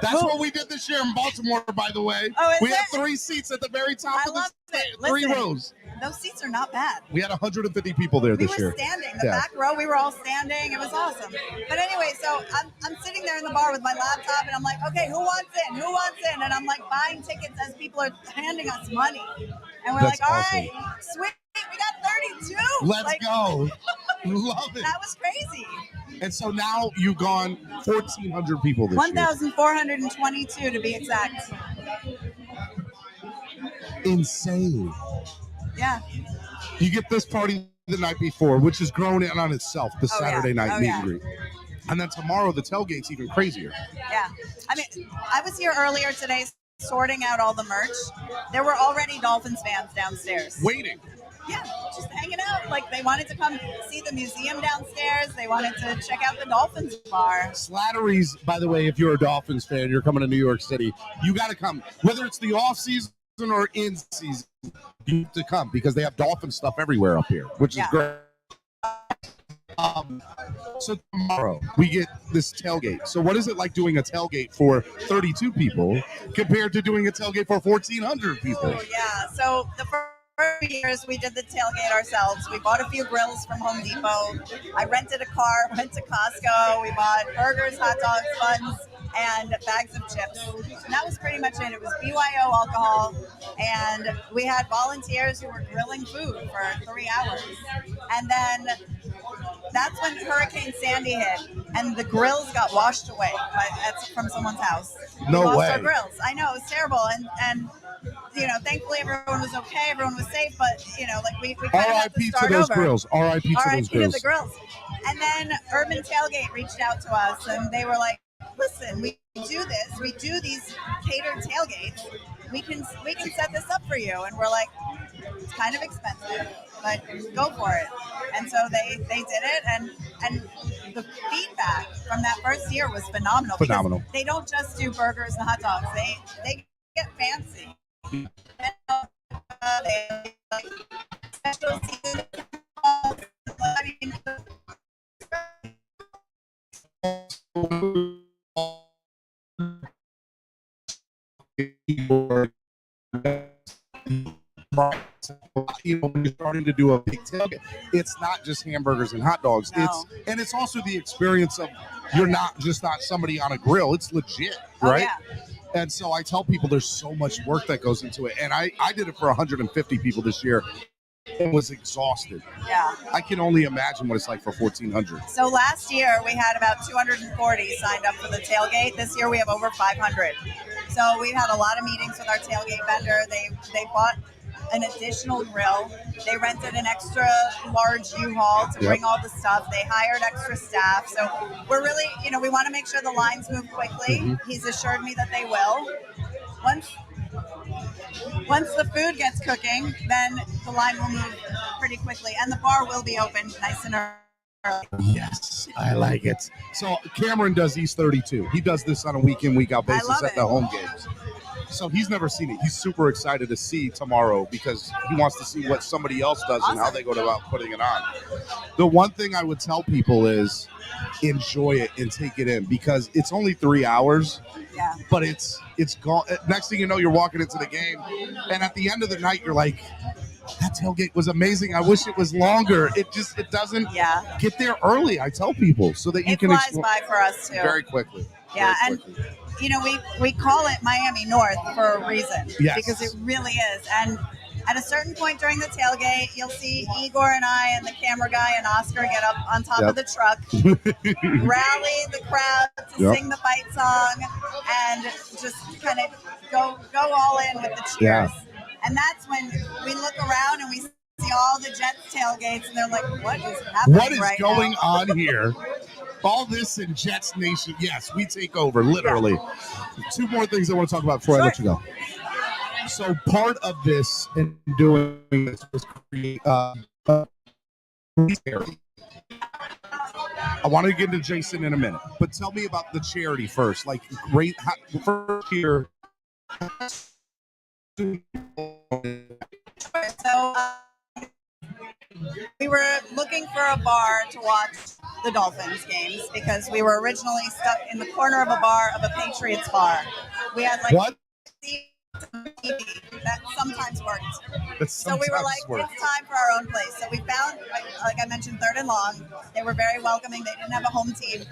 S2: That's what we did this year in Baltimore, by the way.
S15: Oh, is
S2: we had
S15: it?
S2: 3 seats at the very top of the
S15: it.
S2: 3
S15: Listen,
S2: rows.
S15: Those seats are not bad.
S2: We had 150 people there this
S15: We
S2: year.
S15: were standing. The back row, we were all standing. It was awesome. But anyway, so I'm sitting there in the bar with my laptop, and I'm like, okay, who wants in? Who wants in? And I'm like buying tickets as people are handing us money. And we're
S2: That's
S15: like, all
S2: awesome.
S15: right, sweet, we got 32.
S2: Let's go. Love it.
S15: That was crazy.
S2: And so now you've gone 1,400 people this year.
S15: 1,422 to be exact.
S2: Insane.
S15: Yeah.
S2: You get this party the night before, which is grown in on itself, the Saturday night meet and greet. And then tomorrow, the tailgate's even crazier.
S15: Yeah. I was here earlier today sorting out all the merch. There were already Dolphins fans downstairs.
S2: Waiting.
S15: Yeah, just hanging out. Like, they wanted to come see the museum downstairs. They wanted to check out the Dolphins bar.
S2: Slattery's, by the way, if you're a Dolphins fan, you're coming to New York City, you got to come. Whether it's the off season or in season, you have to come because they have Dolphin stuff everywhere up here, which is great. So tomorrow we get this tailgate. So what is it like doing a tailgate for 32 people compared to doing a tailgate for 1,400 people?
S15: Yeah, so the first years we did the tailgate ourselves. We bought a few grills from Home Depot. I rented a car, went to Costco. We bought burgers, hot dogs, buns, and bags of chips. And that was pretty much it. It was BYO alcohol, and we had volunteers who were grilling food for 3 hours. And then that's when Hurricane Sandy hit, and the grills got washed away from someone's house.
S2: No
S15: we lost
S2: way.
S15: our grills. I know, it was terrible. And thankfully everyone was okay, everyone was safe, but we kind of had to
S2: R.I.P.
S15: start
S2: to those
S15: over.
S2: grills. R.I.P. to those
S15: R.I.P. to
S2: grills.
S15: the grills. And then Urban Tailgate reached out to us, and they were like, listen, we do this. We do these catered tailgates. We can set this up for you. And we're like, it's kind of expensive, but go for it. And so they did it, and the feedback from that first year was phenomenal.
S2: Phenomenal.
S15: They don't just do burgers and hot dogs. They get fancy. They like special season.
S2: When you're starting to do a big tailgate, it's not just hamburgers and hot dogs.
S15: No.
S2: It's also the experience of you're not somebody on a grill. It's legit, right?
S15: Yeah.
S2: And so I tell people there's so much work that goes into it. And I did it for 150 people this year and was exhausted.
S15: Yeah.
S2: I can only imagine what it's like for 1,400.
S15: So last year we had about 240 signed up for the tailgate. This year we have over 500. So we've had a lot of meetings with our tailgate vendor. They bought an additional grill. They rented an extra large U-Haul to bring all the stuff. They hired extra staff. So we're really, we want to make sure the lines move quickly. Mm-hmm. He's assured me that they will. Once the food gets cooking, then the line will move pretty quickly. And the bar will be open nice and early.
S2: Yes, I like it. So Cameron does East 32. He does this on a week-in, week-out basis at the home games. So he's never seen it. He's super excited to see tomorrow because he wants to see what somebody else does and how they go about putting it on. The one thing I would tell people is enjoy it and take it in because it's only 3 hours.
S15: Yeah.
S2: But it's gone. Next thing you know, you're walking into the game, and at the end of the night, you're like, that tailgate was amazing. I wish it was longer. It doesn't get there early. I tell people so that you can
S15: flies by for us too.
S2: Very quickly.
S15: Yeah, and we call it Miami North for a reason.
S2: Yes.
S15: Because it really is. And at a certain point during the tailgate, you'll see Igor and I and the camera guy and Oscar get up on top of the truck, rally the crowd to sing the fight song, and just kind of go all in with the cheers.
S2: Yeah.
S15: And that's when we look around and we see all the Jets tailgates, and they're like, what is happening
S2: What is
S15: right
S2: going
S15: now?
S2: on here? All this in Jets Nation. Yes, we take over, literally. Yeah. Two more things I want to talk about before I let you go. So part of this and doing this was create I want to get into Jason in a minute, but tell me about the charity first. Like, great first year.
S15: So we were looking for a bar to watch the Dolphins games because we were originally stuck in the corner of a bar of a Patriots bar. We had
S2: what?
S15: TV that sometimes worked. So we were like, it's time for our own place. So we found, like I mentioned, Third and Long. They were very welcoming. They didn't have a home team.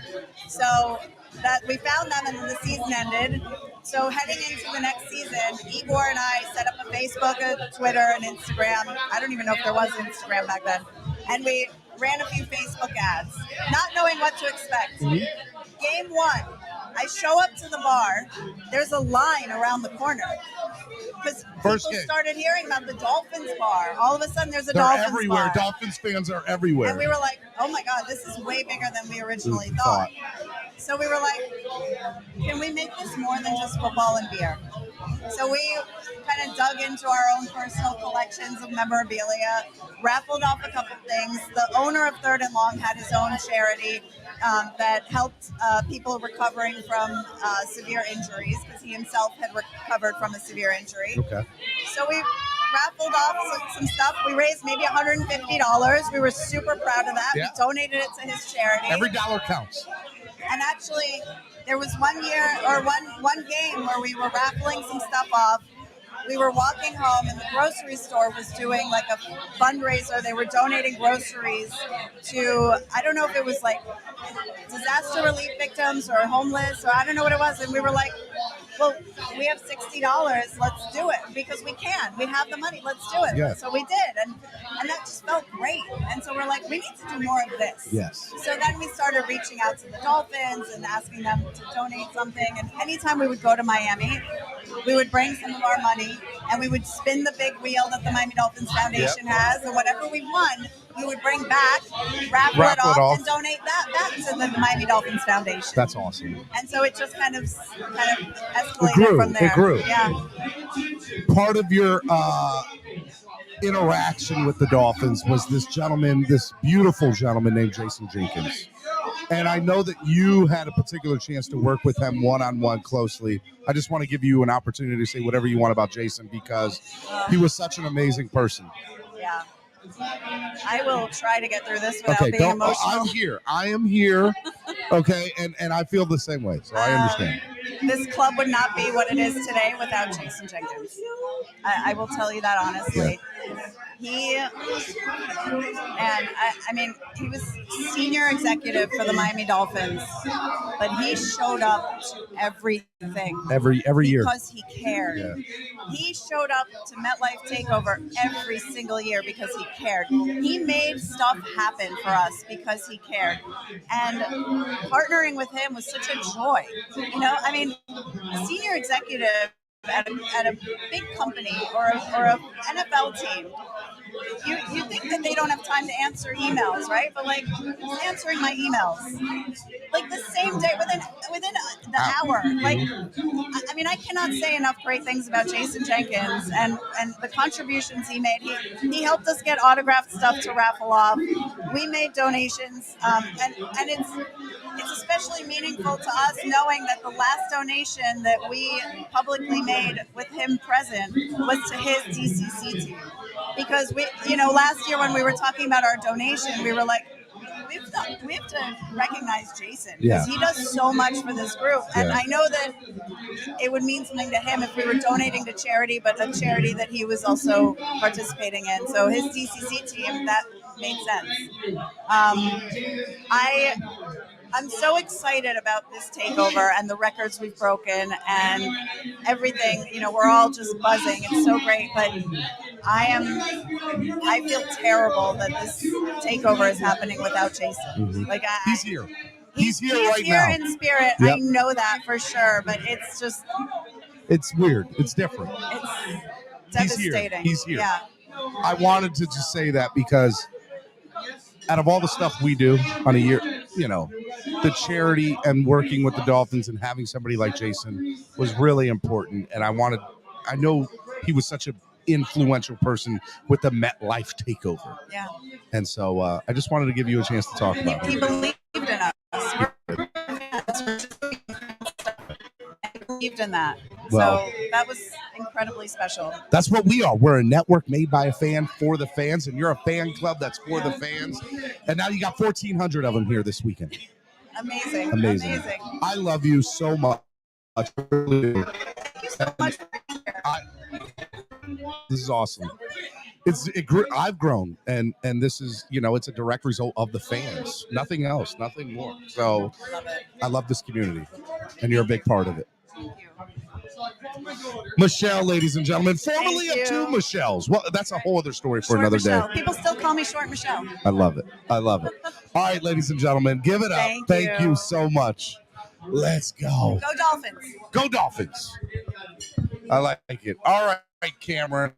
S15: So that we found them and then the season ended. So heading into the next season, Igor and I set up a Facebook, a Twitter, and Instagram. I don't even know if there was Instagram back then. And we ran a few Facebook ads, not knowing what to expect. Mm-hmm. Game one, I show up to the bar. There's a line around the corner because people started hearing about the Dolphins bar. All of a sudden, there's a Dolphins bar.
S2: They're everywhere. Dolphins fans are everywhere.
S15: And we were like, oh my God, this is way bigger than we originally thought. So we were like, can we make this more than just football and beer? So we kind of dug into our own personal collections of memorabilia, raffled off a couple things. The owner of Third and Long had his own charity that helped people recovering from severe injuries because he himself had recovered from a severe injury.
S2: Okay.
S15: So we raffled off some stuff. We raised maybe $150. We were super proud of that.
S2: Yeah.
S15: We donated it to his charity.
S2: Every dollar counts.
S15: And actually, there was one game where we were raffling some stuff off. We were walking home and the grocery store was doing like a fundraiser. They were donating groceries to, I don't know if it was like disaster relief victims or homeless or I don't know what it was. And we were like, well, we have $60. Let's do it because we can. We have the money. Let's do it.
S2: Yeah.
S15: So we did. And And that just felt great. And so we're like, we need to do more of this.
S2: Yes.
S15: So then we started reaching out to the Dolphins and asking them to donate something. And anytime we would go to Miami, we would bring some of our money and we would spin the big wheel that the Miami Dolphins Foundation has. And whatever we won, we would bring back, raffle it off, and donate that back to the Miami Dolphins Foundation.
S2: That's awesome.
S15: And so it just kind of escalated from there.
S2: It grew.
S15: Yeah.
S2: Part of your interaction with the Dolphins was this beautiful gentleman named Jason Jenkins. And I know that you had a particular chance to work with him one-on-one closely. I just want to give you an opportunity to say whatever you want about Jason because he was such an amazing person.
S15: Yeah. I will try to get through this without being emotional.
S2: I am here. Okay. And I feel the same way. So I understand.
S15: This club would not be what it is today without Jason Jenkins. I will tell you that honestly. Yeah. He was senior executive for the Miami Dolphins, but he showed up to everything.
S2: Every year.
S15: Because he cared. Yeah. He showed up to MetLife Takeover every single year because he cared. He made stuff happen for us because he cared. And partnering with him was such a joy. You know, I mean, a senior executive at a big company or a NFL team, you think that they don't have time to answer emails, right? But like answering my emails, like the same day, within the hour. Like, I mean, I cannot say enough great things about Jason Jenkins and the contributions he made. He helped us get autographed stuff to raffle off. We made donations, and it's especially meaningful to us knowing that the last donation that we publicly made with him present was to his DCC team. Because last year when we were talking about our donation, we were like, we have to recognize Jason because he does so much for this group. And I know that it would mean something to him if we were donating to charity, but a charity that he was also participating in. So his DCC team, that made sense. I'm so excited about this takeover and the records we've broken and everything. We're all just buzzing. It's so great, but I feel terrible that this takeover is happening without Jason.
S2: Mm-hmm.
S15: Like
S2: he's here. He's here right
S15: now. He's here in spirit.
S2: Yep.
S15: I know that for sure, but it's just.
S2: It's weird. It's different.
S15: It's devastating.
S2: He's here.
S15: Yeah.
S2: I wanted to just say that because out of all the stuff we do on a year, the charity and working with the Dolphins and having somebody like Jason was really important. And I know he was such an influential person with the MetLife takeover.
S15: Yeah.
S2: And so I just wanted to give you a chance to talk about it.
S15: He believed in us. He believed in that.
S2: Well,
S15: so that was incredibly special.
S2: That's what we are. We're a network made by a fan for the fans, and you're a fan club that's for the fans. And now you got 1,400 of them here this weekend.
S15: Amazing.
S2: I love you so much.
S15: Thank you so much for being here.
S2: This is awesome. I've grown, and this is, it's a direct result of the fans. Nothing else, nothing more. So I love this community, and you're a big part of it.
S15: Thank you.
S2: Michelle, ladies and gentlemen, formerly of two Michelles. Well, that's a whole other story for another day.
S15: People still call me Short Michelle.
S2: I love it. All right, ladies and gentlemen, give it up. Thank you so much. Let's go.
S15: Go Dolphins.
S2: Go Dolphins. I like it. All right, Cameron.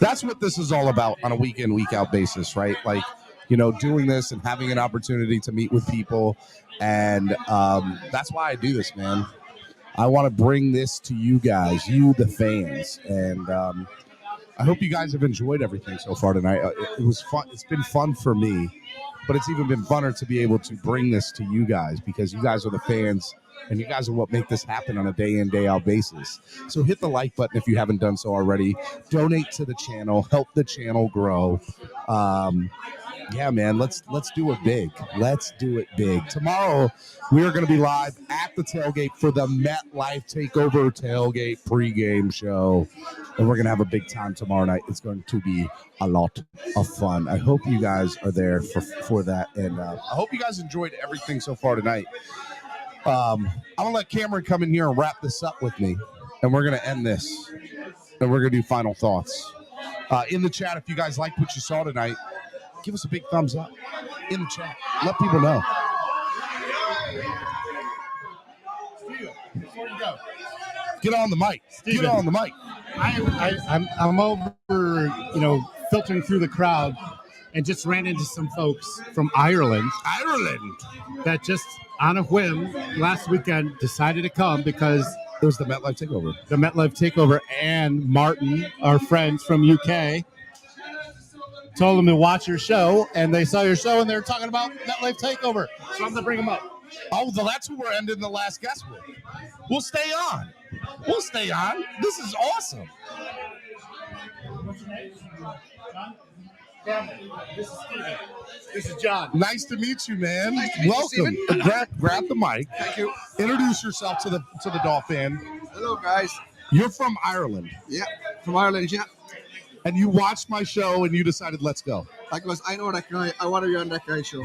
S2: That's what this is all about on a week in, week out basis, right? Like, doing this and having an opportunity to meet with people. And that's why I do this, man. I want to bring this to you guys, you, the fans. And I hope you guys have enjoyed everything so far tonight. It was fun. It's been fun for me, but it's even been funner to be able to bring this to you guys because you guys are the fans and you guys are what make this happen on a day in, day out basis. So hit the like button if you haven't done so already. Donate to the channel. Help the channel grow. Yeah, man, let's do it big. Let's do it big. Tomorrow, we are going to be live at the tailgate for the MetLife Takeover Tailgate pregame show. And we're going to have a big time tomorrow night. It's going to be a lot of fun. I hope you guys are there for that. And I hope you guys enjoyed everything so far tonight. I'm going to let Cameron come in here and wrap this up with me. and we're going to end this, and we're going to do final thoughts. In the chat, if you guys liked what you saw tonight, give us a big thumbs up in the chat. Let people know.
S1: Before you go,
S2: get on the mic.
S1: Steven,
S2: get on the mic.
S1: I'm over, filtering through the crowd, and just ran into some folks from Ireland. That just on a whim last weekend decided to come because
S2: it was the MetLife Takeover.
S1: The MetLife Takeover, and Martin, our friends from UK, told them to watch your show, and they saw your show, and they were talking about MetLife Takeover. So I'm gonna bring them up.
S2: Oh, well, that's who we're ending the last guest with. We'll stay on. We'll stay on. This is awesome.
S1: What's your name? John? This is Steven. This is John.
S2: Nice to meet you, man.
S16: Nice to meet you,
S2: Welcome.
S16: Steven.
S2: Grab the mic.
S16: Thank you.
S2: Introduce yourself to the Dolphin.
S16: Hello, guys.
S2: You're from Ireland.
S16: Yeah, from Ireland, yeah.
S2: And you watched my show and you decided, let's go.
S16: Because I know that guy. I want to be on that guy's show.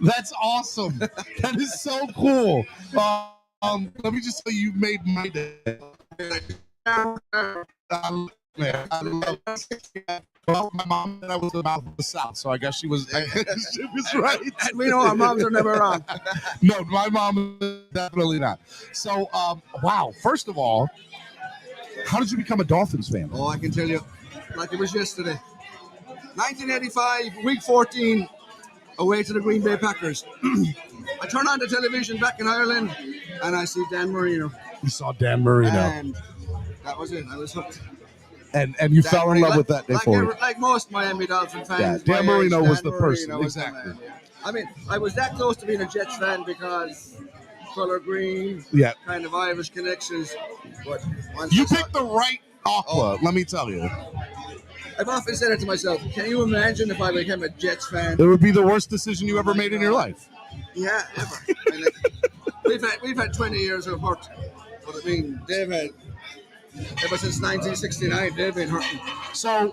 S2: That's awesome. That is so cool. Let me just say you made my day. Man, I love it. Well, my mom said I was the mouth of the South, so I guess she was right.
S16: And we know our moms are never wrong.
S2: No, my mom is definitely not. So, wow. First of all, how did you become a Dolphins fan?
S16: Oh, I can tell you, like it was yesterday. 1985, week 14, away to the Green Bay Packers. I turn on the television back in Ireland, and I see Dan Marino.
S2: You saw Dan Marino.
S16: And that was it. I was hooked.
S2: And you
S16: Dan
S2: fell in love
S16: Marino,
S2: with that day forward.
S16: like most Miami Dolphin fans.
S2: Yeah, Dan
S16: my
S2: Marino
S16: age,
S2: was
S16: Dan
S2: the person.
S16: Marino was the
S2: Exactly.
S16: man, yeah. I mean, I was that close to being a Jets fan because color green,
S2: Yeah.
S16: kind of Irish connections. But once
S2: You
S16: I saw-
S2: picked the right aqua, let me tell you.
S16: I've often said it to myself. Can you imagine if I became a Jets fan?
S2: It would be the worst decision you ever made in your life.
S16: Yeah, ever. I mean, like, we've had 20 years of hurt, but I mean they've had ever since 1969. They've been hurting.
S2: So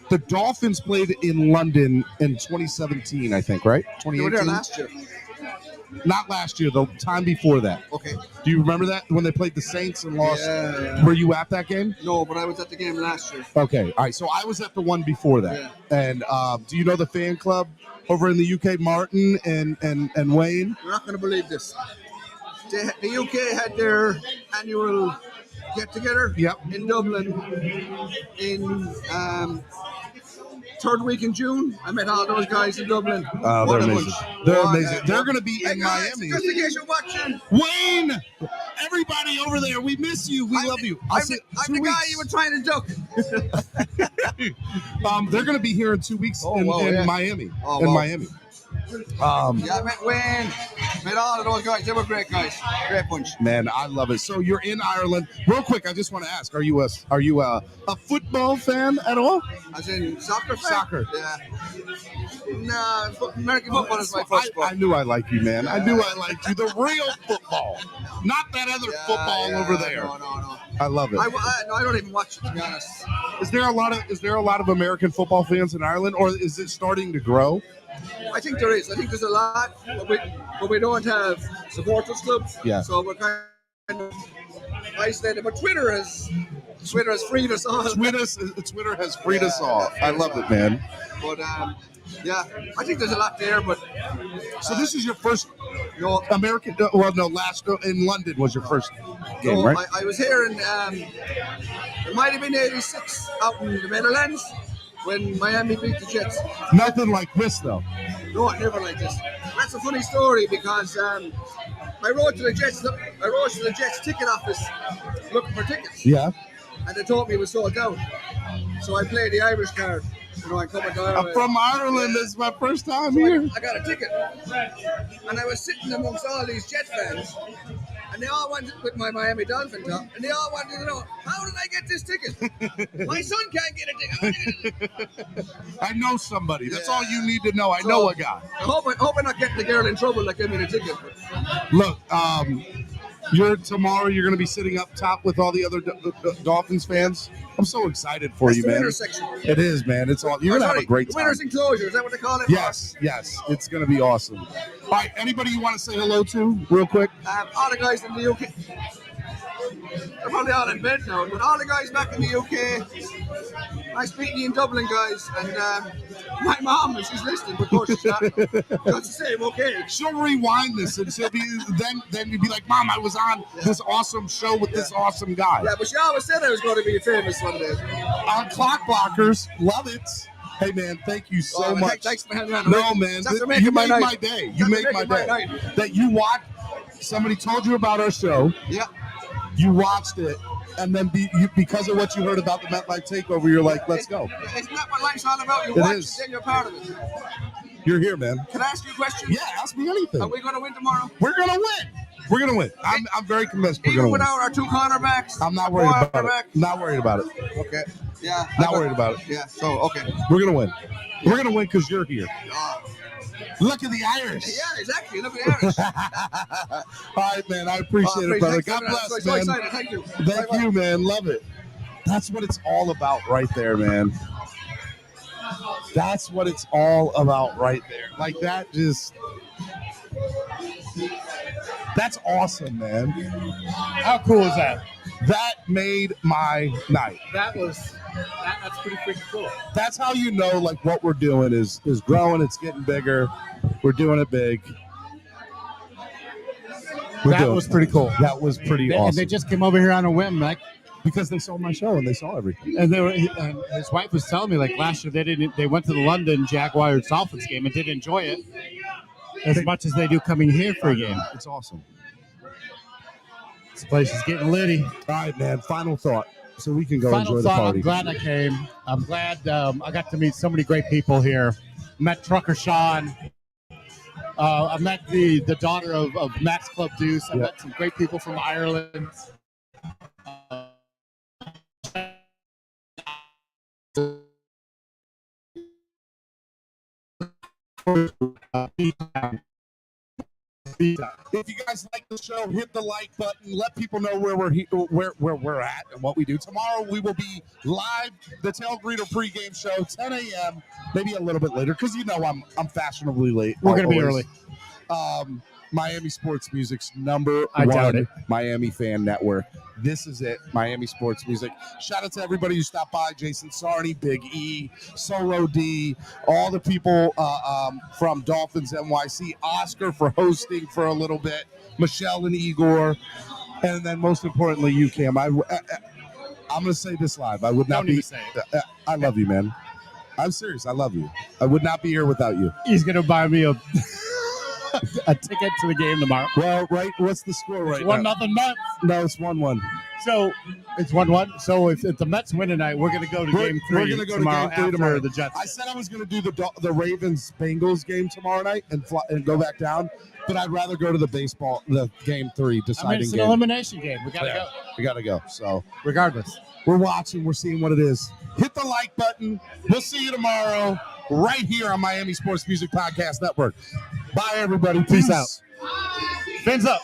S2: the Dolphins played in London in 2017, I think, right?
S16: They were
S2: 2018.
S16: there last year.
S2: Not last year, the time before that.
S16: Okay.
S2: Do you remember that when they played the Saints and lost?
S16: Yeah.
S2: Were you at that game?
S16: No, but I was at the game last year.
S2: Okay, all right. So I was at the one before that. And do you know the fan club over in the UK, Martin and Wayne?
S16: You're not going to believe this. The UK had their annual get-together in Dublin in third week in June. I met all those guys in Dublin.
S2: Oh,
S16: What
S2: they're
S16: a
S2: amazing.
S16: bunch.
S2: They're
S16: What
S2: amazing.
S16: a
S2: They're
S16: bunch.
S2: going to be in
S16: guys,
S2: Miami.
S16: Just in case you're watching.
S2: Wayne, everybody over there, we miss you. We love you.
S16: I'm the guy you were trying to duck.
S2: They're going to be here in 2 weeks in Miami.
S16: Oh,
S2: in
S16: wow.
S2: Miami.
S16: Yeah, I met Wayne, met all of those guys. They were great guys. Great bunch.
S2: Man, I love it. So you're in Ireland. Real quick, I just want to ask: Are you a football fan at all?
S16: As in soccer fan?
S2: Soccer.
S16: Yeah. Nah, American football is my first sport.
S2: I knew I liked you, man. I knew I liked you. The real football, not that other football over there.
S16: No.
S2: I love it.
S16: I don't even watch it, to be honest.
S2: Is there a lot of American football fans in Ireland, or is it starting to grow?
S16: I think there is. I think there's a lot, but we don't have supporters clubs.
S2: Yeah.
S16: So we're kind of isolated. But Twitter has freed us all.
S2: Twitter has freed us all. I love it, man.
S16: But yeah, I think there's a lot there. But
S2: so this is your first American? Last in London was your first game,
S16: no,
S2: right?
S16: I was here in it might have been '86 out in the Netherlands when Miami beat the Jets.
S2: Nothing like this, though.
S16: No, never like this. That's a funny story because I rode to the Jets ticket office looking for tickets.
S2: Yeah.
S16: And they told me it was sold out. So I played the Irish card. You know, I come to Ireland.
S2: I'm from Ireland. This is my first time here.
S16: I got a ticket. And I was sitting amongst all these Jet fans. And they all wanted, with my Miami Dolphin top, and they all wanted to know, how did I get this ticket? My son can't get a ticket.
S2: I know somebody. That's all you need to know. I know a guy.
S16: I hope I'm not getting the girl in trouble that gave me the ticket.
S2: Look, tomorrow you're going to be sitting up top with all the other Dolphins fans. I'm so excited for
S16: That's
S2: you,
S16: the
S2: man.
S16: winner's section.
S2: It is, man. It's all you're going to have a great
S16: The
S2: time.
S16: winner's enclosure, is that what they call it?
S2: Yes. It's going to be awesome. All right, anybody you want to say hello to real quick?
S16: All the guys in the UK. They're probably all in bed now. But all the guys back in the UK, nice meeting you in Dublin, guys. And my mom, she's listening, but of course she's not. Just to say, I'm okay.
S2: She'll rewind this, and she'll be then you'd be like, "Mom, I was on this awesome show with this awesome guy."
S16: Yeah, but she always said I was going to be famous one day.
S2: On Clock Blockers, love it. Hey man, thank you so much.
S16: Thanks for having me on.
S2: No man, you made my day. You made my day. That you watched. Somebody told you about our show.
S16: Yeah.
S2: You watched it, and then because of what you heard about the MetLife Takeover, you're like, "Let's go."
S16: Isn't that what life's all about? You
S2: It
S16: watch
S2: is.
S16: it, then you're part of it.
S2: You're here, man.
S16: Can I ask you a question?
S2: Yeah, ask me anything.
S16: Are we going to win tomorrow?
S2: We're gonna win. We're gonna win. I'm very convinced we're
S16: Even
S2: gonna win.
S16: without our 2 cornerbacks?
S2: I'm not worried about it. Not worried about it.
S16: Okay. Yeah.
S2: Not worried about it.
S16: Yeah. So okay.
S2: We're gonna win. We're gonna win because you're here. Look at the Irish.
S16: Yeah, exactly. Look at the Irish.
S2: All right, man. I appreciate it, brother. God bless,
S16: so
S2: man.
S16: excited. Thank you.
S2: Thank you, man. Love it. That's what it's all about right there, man. That's what it's all about right there. Like that that's awesome, man.
S1: How cool is that?
S2: That made my night.
S1: That's pretty freaking cool.
S2: That's how you know like what we're doing is growing, it's getting bigger. We're doing it big.
S1: That was pretty cool.
S2: That was pretty awesome.
S1: And they just came over here on a whim, like
S2: because they saw my show and they saw everything.
S1: And and his wife was telling me like last year they went to the London Jaguars Dolphins game and did enjoy it as much as they do coming here for a game.
S2: It's awesome.
S1: This place is getting litty.
S2: All right, man. Final thought, so we can go
S1: Final
S2: enjoy the
S1: thought,
S2: party.
S1: I'm glad I came. I'm glad I got to meet so many great people here. Met Trucker Sean. I met the daughter of Max Club Deuce. I met some great people from Ireland.
S2: If you guys like the show, hit the like button. Let people know where we're at and what we do. Tomorrow we will be live, the Tail Greeter pregame show, 10 a.m. Maybe a little bit later because you know I'm fashionably late.
S1: We're gonna be
S2: always.
S1: early.
S2: Miami Sports Music's number
S1: I doubt
S2: one
S1: it.
S2: Miami fan network. This is it, Miami Sports Music. Shout out to everybody who stopped by, Jason Sarney, Big E, Solo D, all the people from Dolphins NYC, Oscar for hosting for a little bit, Michelle and Igor, and then most importantly, you, Cam. I'm going to say this live. I would not
S1: Don't
S2: be.
S1: even say it.
S2: I love you, man. I'm serious. I love you. I would not be here without you.
S1: He's gonna buy me a ticket to the game tomorrow.
S2: Well, right. What's the score right
S1: It's 1-0
S2: now?
S1: Mets.
S2: No, it's 1-1.
S1: So it's 1-1. So if the Mets win tonight, we're gonna go to game 3.
S2: We're gonna go
S1: tomorrow
S2: to game 3
S1: after
S2: tomorrow.
S1: the Jets.
S2: I said I was gonna do the Ravens Bengals game tomorrow night and go back down, but I'd rather go to the game 3 deciding
S1: it's an
S2: game.
S1: elimination game. We gotta go.
S2: We gotta go. So
S1: regardless,
S2: we're watching. We're seeing what it is. Hit the like button. We'll see you tomorrow right here on Miami Sports Music Podcast Network. Bye, everybody.
S1: Peace out. Fins up.